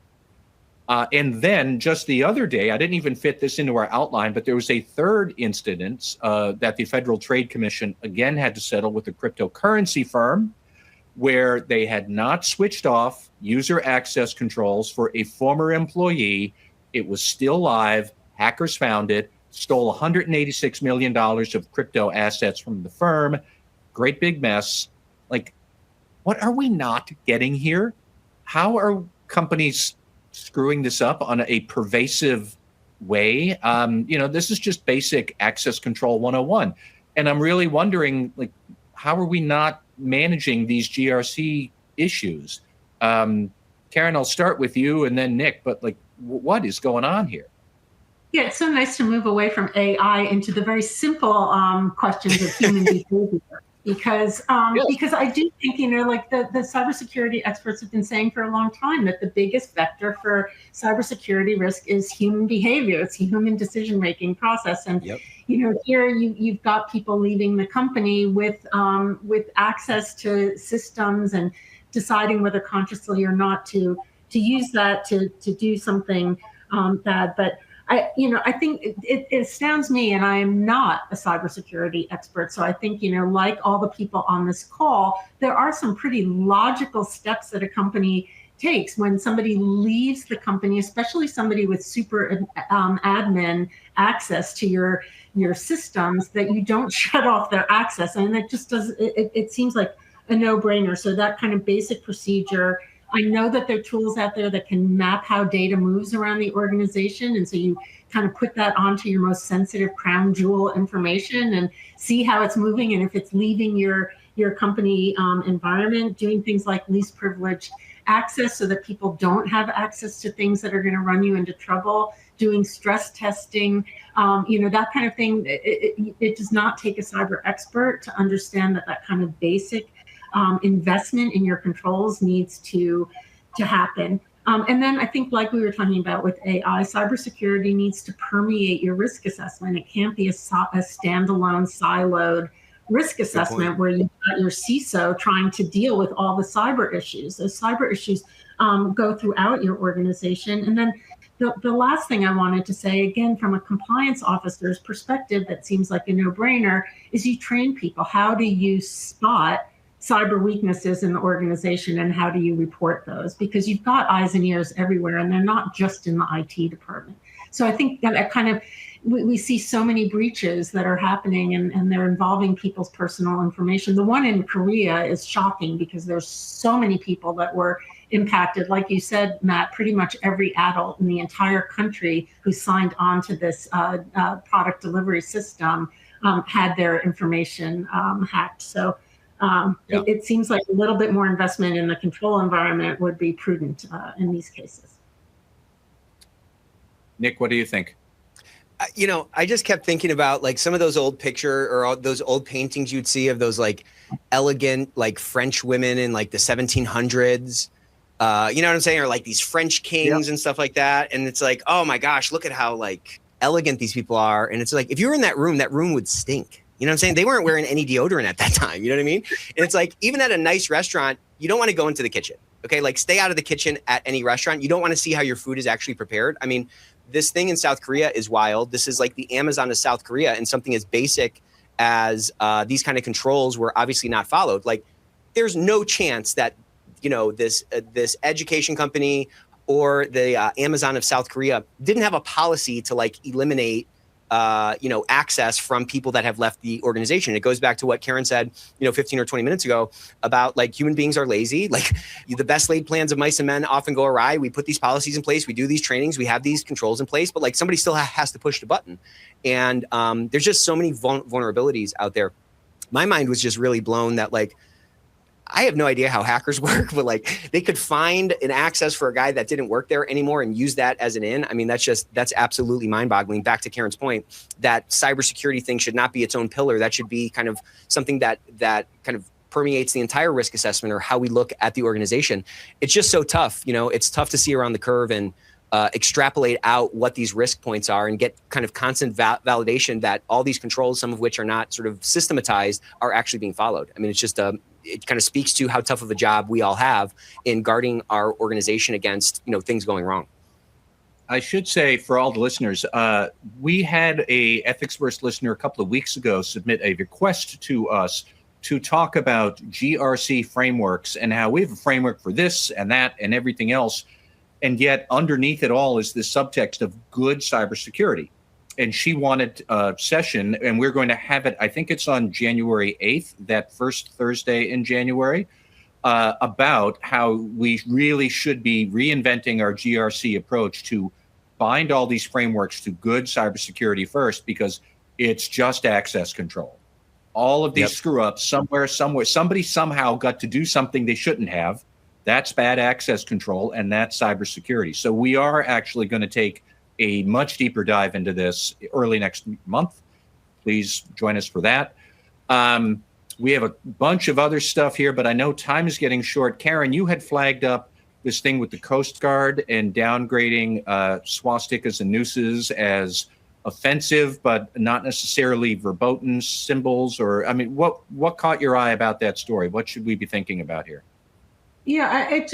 And then just the other day, I didn't even fit this into our outline, but there was a third incident that the Federal Trade Commission again had to settle with a cryptocurrency firm where they had not switched off user access controls for a former employee. It was still live. Hackers found it, stole $186 million of crypto assets from the firm. Great big mess. Like, what are we not getting here? How are companies screwing this up on a pervasive way? This is just basic access control 101. And I'm really wondering, like, how are we not managing these GRC issues? Karen, I'll start with you and then Nick, but like, what is going on here? Yeah, it's so nice to move away from AI into the very simple questions of human behavior. Because I do think, like the cybersecurity experts have been saying for a long time that the biggest vector for cybersecurity risk is human behavior. It's human decision-making process. And, here you've got people leaving the company with access to systems and deciding whether consciously or not to use that to do something bad. But I think it astounds me, and I am not a cybersecurity expert. So I think, like all the people on this call, there are some pretty logical steps that a company takes when somebody leaves the company, especially somebody with super admin access to your systems, that you don't shut off their access. And it just does, it seems like a no-brainer. So that kind of basic procedure I know that there are tools out there that can map how data moves around the organization. And so you kind of put that onto your most sensitive crown jewel information and see how it's moving. And if it's leaving your company environment, doing things like least privileged access so that people don't have access to things that are going to run you into trouble, doing stress testing, that kind of thing. It does not take a cyber expert to understand that kind of basic investment in your controls needs to happen. And then I think, like we were talking about with AI, cybersecurity needs to permeate your risk assessment. It can't be a standalone, siloed risk assessment where you've got your CISO trying to deal with all the cyber issues. Those cyber issues go throughout your organization. And then the last thing I wanted to say, again, from a compliance officer's perspective, that seems like a no-brainer, is you train people. How do you spot cyber weaknesses in the organization, and how do you report those? Because you've got eyes and ears everywhere, and they're not just in the IT department. So I think that kind of, we see so many breaches that are happening, and they're involving people's personal information. The one in Korea is shocking because there's so many people that were impacted. Like you said, Matt, pretty much every adult in the entire country who signed on to this product delivery system had their information hacked. So it seems like a little bit more investment in the control environment would be prudent in these cases. Nick, what do you think? I just kept thinking about like some of those old those old paintings you'd see of those like elegant like French women in like the 1700s. You know what I'm saying? Or like these French kings and stuff like that. And it's like, oh my gosh, look at how like elegant these people are. And it's like, if you were in that room would stink. You know what I'm saying? They weren't wearing any deodorant at that time. You know what I mean? And it's like, even at a nice restaurant, you don't want to go into the kitchen. Okay. Like stay out of the kitchen at any restaurant. You don't want to see how your food is actually prepared. I mean, this thing in South Korea is wild. This is like the Amazon of South Korea, and something as basic as these kind of controls were obviously not followed. Like there's no chance that, this education company or the Amazon of South Korea didn't have a policy to like eliminate access from people that have left the organization. It goes back to what Karen said, 15 or 20 minutes ago about like human beings are lazy. Like the best laid plans of mice and men often go awry. We put these policies in place. We do these trainings. We have these controls in place, but like somebody still has to push the button. And there's just so many vulnerabilities out there. My mind was just really blown that like, I have no idea how hackers work, but like they could find an access for a guy that didn't work there anymore and use that as an in. I mean, that's absolutely mind-boggling. Back to Karen's point, that cybersecurity thing should not be its own pillar. That should be kind of something that kind of permeates the entire risk assessment or how we look at the organization. It's just so tough. It's tough to see around the curve and extrapolate out what these risk points are and get kind of constant validation that all these controls, some of which are not sort of systematized, are actually being followed. I mean, it's just it kind of speaks to how tough of a job we all have in guarding our organization against, things going wrong. I should say for all the listeners, we had a Ethicsverse listener a couple of weeks ago submit a request to us to talk about GRC frameworks and how we have a framework for this and that and everything else. And yet underneath it all is this subtext of good cybersecurity. And she wanted a session, and we're going to have it, I think it's on January 8th, that first Thursday in January, about how we really should be reinventing our GRC approach to bind all these frameworks to good cybersecurity first, because it's just access control. All of these screw ups somewhere, somebody somehow got to do something they shouldn't have. That's bad access control, and that's cybersecurity. So we are actually going to take a much deeper dive into this early next month. Please join us for that. We have a bunch of other stuff here, but I know time is getting short. Karen, you had flagged up this thing with the Coast Guard and downgrading swastikas and nooses as offensive, but not necessarily verboten symbols. Or, I mean, what caught your eye about that story? What should we be thinking about here? Yeah, it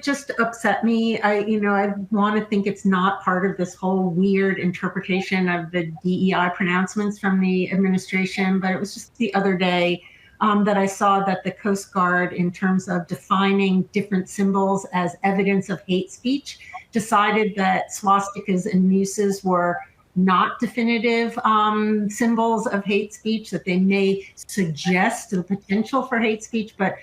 just upset me. I want to think it's not part of this whole weird interpretation of the DEI pronouncements from the administration, but it was just the other day that I saw that the Coast Guard, in terms of defining different symbols as evidence of hate speech, decided that swastikas and nooses were not definitive symbols of hate speech, that they may suggest the potential for hate speech, but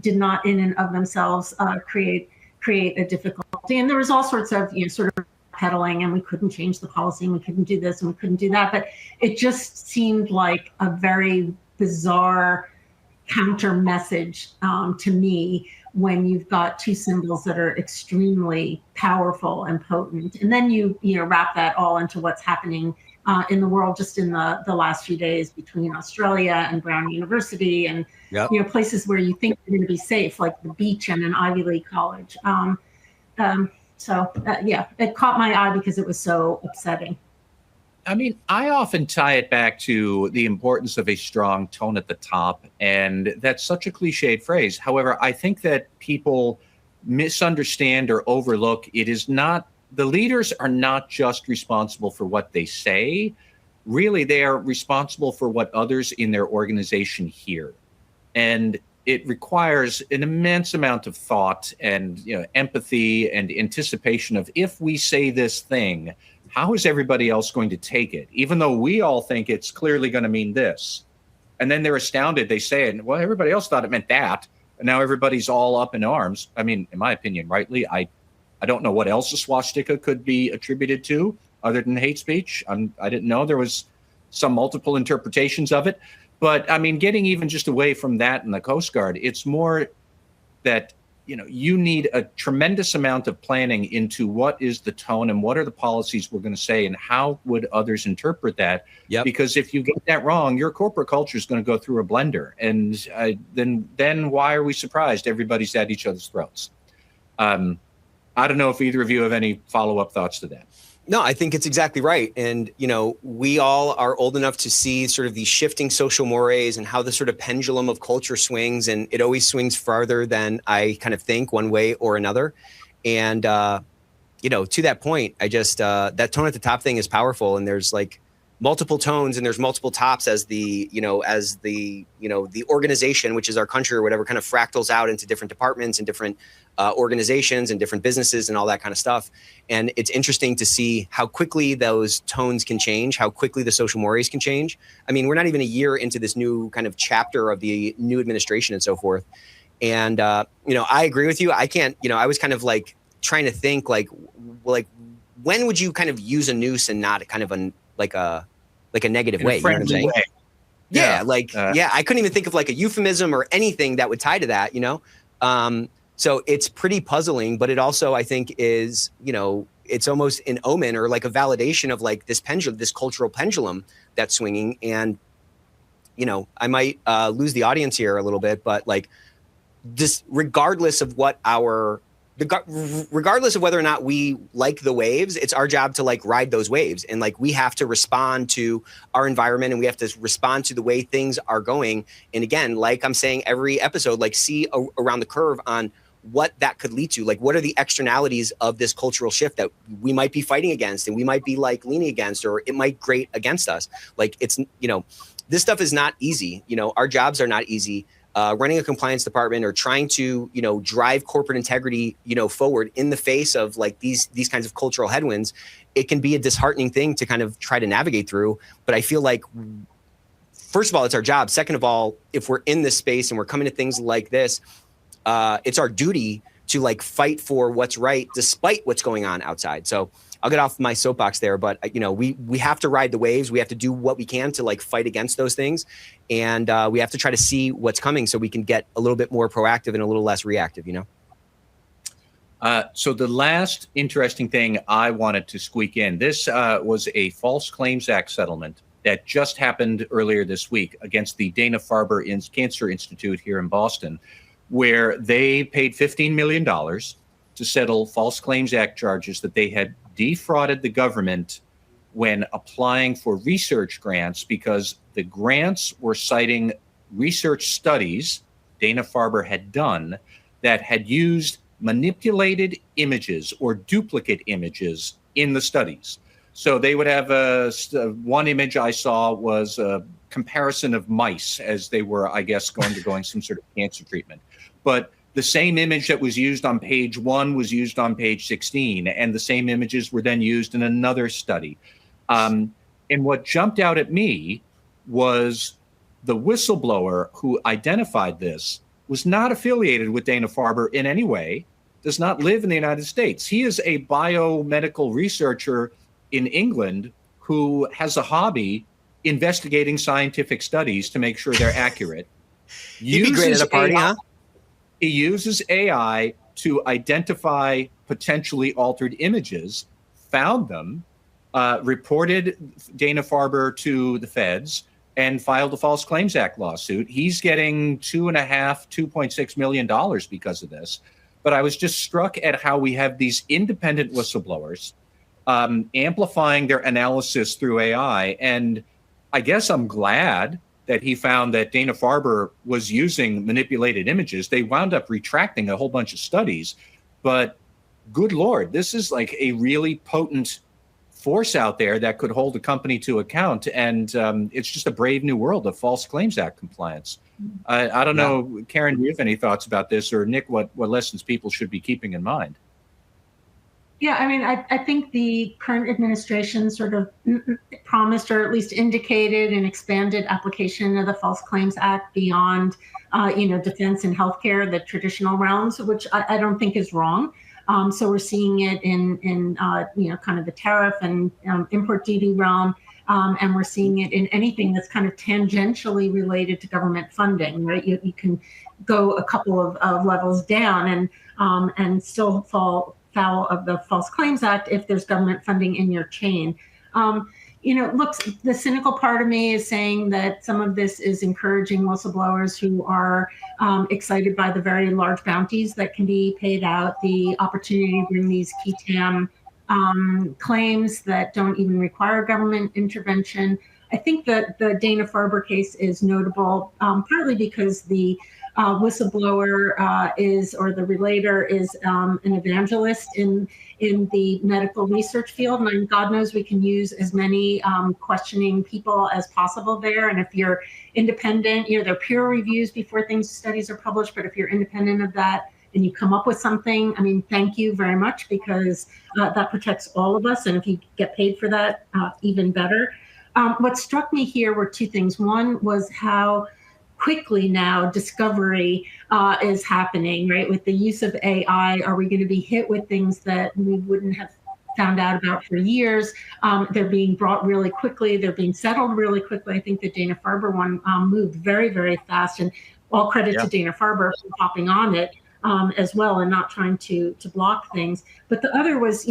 did not in and of themselves create a difficulty. And there was all sorts of, sort of peddling, and we couldn't change the policy, and we couldn't do this, and we couldn't do that. But it just seemed like a very bizarre counter message to me, when you've got two symbols that are extremely powerful and potent. And then you wrap that all into what's happening in the world just in the last few days between Australia and Brown University, and places where you think you're going to be safe, like the beach and an Ivy League college. So it caught my eye because it was so upsetting. I mean, I often tie it back to the importance of a strong tone at the top, and that's such a cliched phrase. However, I think that people misunderstand or overlook it is not, the leaders are not just responsible for what they say. Really, they are responsible for what others in their organization hear. And it requires an immense amount of thought and empathy and anticipation of, if we say this thing, how is everybody else going to take it? Even though we all think it's clearly going to mean this. And then they're astounded. They say it, well, everybody else thought it meant that. And now everybody's all up in arms. I mean, in my opinion, rightly, I don't know what else a swastika could be attributed to other than hate speech. I didn't know there was some multiple interpretations of it. But I mean, getting even just away from that in the Coast Guard, it's more that you need a tremendous amount of planning into what is the tone and what are the policies we're going to say and how would others interpret that. Yep. Because if you get that wrong, your corporate culture is going to go through a blender. And then why are we surprised everybody's at each other's throats? I don't know if either of you have any follow-up thoughts to that. No, I think it's exactly right. And, we all are old enough to see sort of these shifting social mores and how the sort of pendulum of culture swings. And it always swings farther than I kind of think, one way or another. And, to that point, I just, that tone at the top thing is powerful. And there's like multiple tones and there's multiple tops as the organization, which is our country or whatever, kind of fractals out into different departments and different organizations and different businesses and all that kind of stuff. And it's interesting to see how quickly those tones can change, how quickly the social mores can change. I mean, we're not even a year into this new kind of chapter of the new administration and so forth. And, I agree with you. I can't, I was kind of like trying to think like when would you kind of use a noose and not kind of like a negative way? You know what I'm saying? Yeah. I couldn't even think of like a euphemism or anything that would tie to that, So it's pretty puzzling, but it also, I think, is, it's almost an omen or like a validation of like this pendulum, this cultural pendulum that's swinging. And, I might lose the audience here a little bit, but like this, regardless of whether or not we like the waves, it's our job to like ride those waves. And like, we have to respond to our environment and we have to respond to the way things are going. And again, like I'm saying every episode, like see around the curve on what that could lead to. Like, what are the externalities of this cultural shift that we might be fighting against and we might be like leaning against, or it might grate against us. Like it's, this stuff is not easy. Our jobs are not easy. Running a compliance department or trying to, drive corporate integrity, forward in the face of like these kinds of cultural headwinds, it can be a disheartening thing to kind of try to navigate through. But I feel like, first of all, it's our job. Second of all, if we're in this space and we're coming to things like this, it's our duty to like fight for what's right, despite what's going on outside. So I'll get off my soapbox there, but we have to ride the waves. We have to do what we can to like fight against those things. And we have to try to see what's coming so we can get a little bit more proactive and a little less reactive, So the last interesting thing I wanted to squeak in, this was a False Claims Act settlement that just happened earlier this week against the Dana-Farber Cancer Institute here in Boston, where they paid $15 million to settle False Claims Act charges that they had defrauded the government when applying for research grants, because the grants were citing research studies Dana-Farber had done that had used manipulated images or duplicate images in the studies. So they would have one image I saw was a comparison of mice as they were, I guess, going some sort of cancer treatment. But the same image that was used on page 1 was used on page 16, and the same images were then used in another study. And what jumped out at me was the whistleblower who identified this was not affiliated with Dana-Farber in any way, does not live in the United States. He is a biomedical researcher in England who has a hobby investigating scientific studies to make sure they're accurate. He'd be great at a party, huh? He uses AI to identify potentially altered images, found them, reported Dana-Farber to the feds, and filed a False Claims Act lawsuit. He's getting $2.6 million because of this. But I was just struck at how we have these independent whistleblowers amplifying their analysis through AI. And I guess I'm glad that he found that Dana-Farber was using manipulated images. They wound up retracting a whole bunch of studies. But good Lord, this is like a really potent force out there that could hold a company to account. And it's just a brave new world of False Claims Act compliance. I don't know, Karen, do you have any thoughts about this? Or Nick, what lessons people should be keeping in mind? Yeah, I mean, I think the current administration sort of promised, or at least indicated, an expanded application of the False Claims Act beyond, defense and healthcare, the traditional realms, which I don't think is wrong. So we're seeing it in kind of the tariff and import duty realm, and we're seeing it in anything that's kind of tangentially related to government funding, right? You can go a couple of levels down and still fall foul of the False Claims Act if there's government funding in your chain. Look, the cynical part of me is saying that some of this is encouraging whistleblowers who are excited by the very large bounties that can be paid out, the opportunity to bring these qui tam claims that don't even require government intervention. I think that the Dana-Farber case is notable partly because the whistleblower or the relator is an evangelist in the medical research field. And God knows we can use as many questioning people as possible there. And if you're independent, there are peer reviews before studies are published. But if you're independent of that and you come up with something, I mean, thank you very much, because that protects all of us. And if you get paid for that, even better. What struck me here were two things. One was how quickly now discovery is happening, right? With the use of AI, are we going to be hit with things that we wouldn't have found out about for years? They're being brought really quickly. They're being settled really quickly. I think the Dana-Farber one moved very, very fast, and all credit to Dana-Farber for hopping on it as well and not trying to block things. But the other was,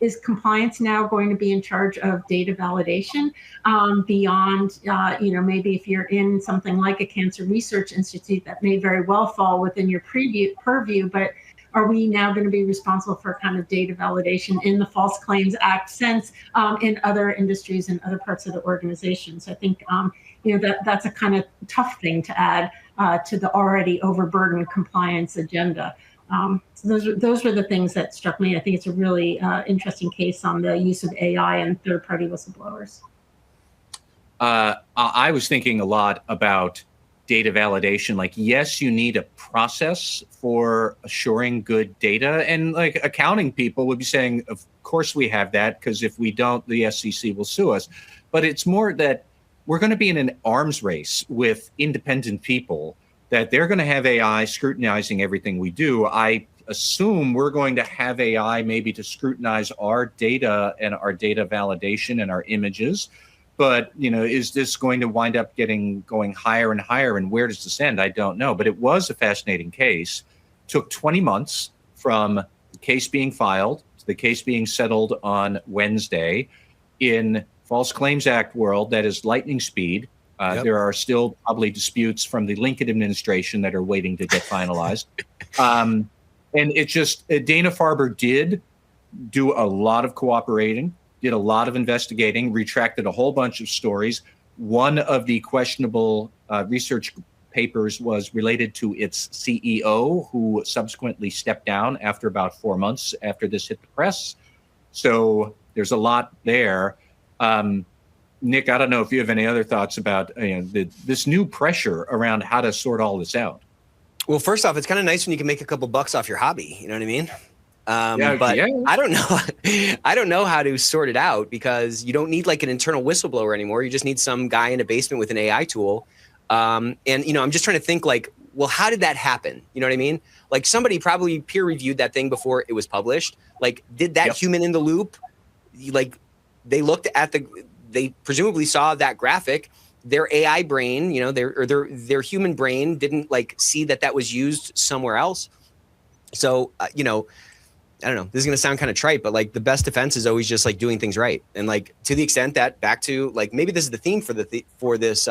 is compliance now going to be in charge of data validation beyond, maybe if you're in something like a cancer research institute, that may very well fall within your purview, but are we now going to be responsible for kind of data validation in the False Claims Act sense in other industries and other parts of the organization? So I think, that's a kind of tough thing to add to the already overburdened compliance agenda. So those were the things that struck me. I think it's a really interesting case on the use of AI and third-party whistleblowers. I was thinking a lot about data validation. Like, yes, you need a process for assuring good data. And like accounting people would be saying, of course we have that, because if we don't, the SEC will sue us. But it's more that we're going to be in an arms race with independent people, that they're going to have AI scrutinizing everything we do. I assume we're going to have AI maybe to scrutinize our data and our data validation and our images. But, is this going to wind up going higher and higher? And where does this end? I don't know. But it was a fascinating case. Took 20 months from the case being filed to the case being settled on Wednesday. In False Claims Act world, that is lightning speed. There are still probably disputes from the Lincoln administration that are waiting to get finalized. And it's just, Dana-Farber did do a lot of cooperating, did a lot of investigating, retracted a whole bunch of stories. One of the questionable research papers was related to its CEO, who subsequently stepped down after about 4 months after this hit the press. So there's a lot there. Nick, I don't know if you have any other thoughts about this new pressure around how to sort all this out. Well, first off, it's kind of nice when you can make a couple bucks off your hobby. You know what I mean? But I don't know. I don't know how to sort it out, because you don't need like an internal whistleblower anymore. You just need some guy in a basement with an AI tool. And, you know, I'm just trying to think like, well, how did that happen? You know what I mean? Like somebody probably peer reviewed that thing before it was published. Like, did that human in the loop, like they looked at they presumably saw that graphic, their AI brain, you know, their human brain didn't like see that was used somewhere else. So, you know, I don't know, this is going to sound kind of trite, but like the best defense is always just like doing things right. And like, to the extent that, back to like, maybe this is the theme for this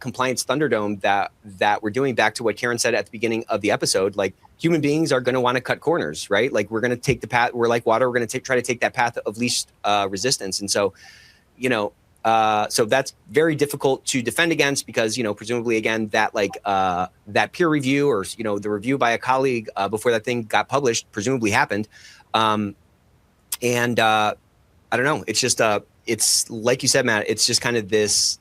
compliance Thunderdome that we're doing, back to what Karen said at the beginning of the episode. Like, human beings are going to want to cut corners, right? Like, we're going to take the path, we're like water, we're going to try to take that path of least resistance. And so, you know, so that's very difficult to defend against, because, you know, presumably again, that like that peer review, or, you know, the review by a colleague before that thing got published presumably happened. And I don't know, it's just it's like you said, Matt, it's just kind of this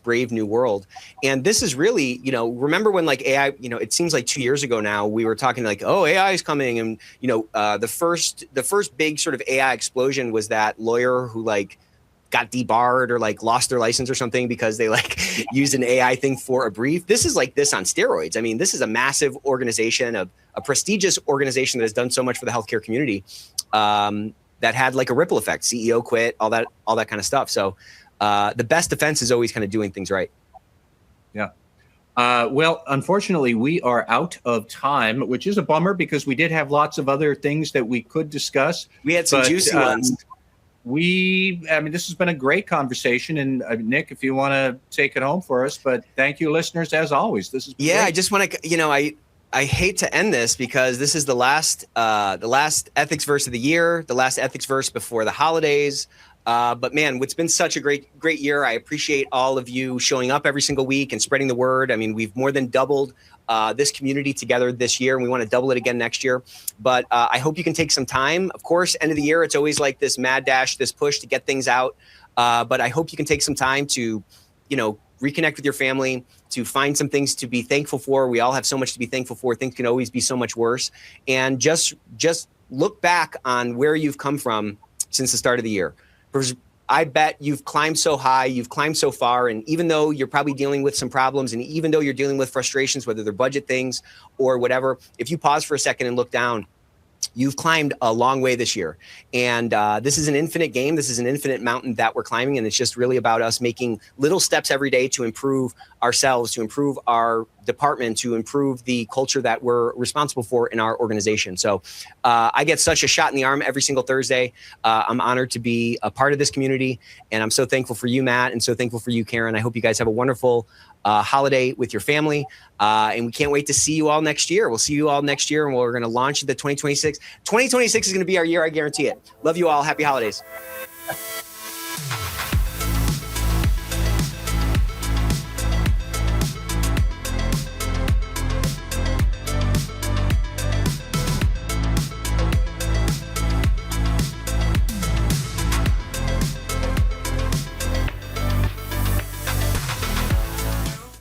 brave new world. And this is really, you know, remember when like AI, you know, it seems like 2 years ago now, we were talking like, oh, AI is coming. And, you know, the first big sort of AI explosion was that lawyer who like got debarred or like lost their license or something because they like used an AI thing for a brief. This is like this on steroids. I mean, this is a massive organization, a prestigious organization that has done so much for the healthcare community, that had like a ripple effect. CEO quit, all that kind of stuff. So the best defense is always kind of doing things right. Yeah. Well, unfortunately, we are out of time, which is a bummer, because we did have lots of other things that we could discuss. We had some juicy ones. I mean, this has been a great conversation. And Nick, if you want to take it home for us, but thank you, listeners, as always. This is great. I just want to, you know, I hate to end this, because this is the last Ethicsverse of the year, the last Ethicsverse before the holidays. But man, it's been such a great year. I appreciate all of you showing up every single week and spreading the word. I mean, we've more than doubled this community together this year, and we want to double it again next year. But I hope you can take some time. Of course, end of the year, it's always like this mad dash, this push to get things out. But I hope you can take some time to, you know, reconnect with your family, to find some things to be thankful for. We all have so much to be thankful for. Things can always be so much worse. And just look back on where you've come from since the start of the year. I bet you've climbed so high, you've climbed so far, and even though you're probably dealing with some problems, and even though you're dealing with frustrations, whether they're budget things or whatever, if you pause for a second and look down, you've climbed a long way this year. And this is an infinite game. This is an infinite mountain that we're climbing. And it's just really about us making little steps every day to improve ourselves, to improve our department, to improve the culture that we're responsible for in our organization. So I get such a shot in the arm every single Thursday. I'm honored to be a part of this community. And I'm so thankful for you, Matt, and so thankful for you, Karen. I hope you guys have a wonderful holiday with your family. And we can't wait to see you all next year. We'll see you all next year, and we're going to launch the 2026. 2026 is going to be our year. I guarantee it. Love you all. Happy holidays.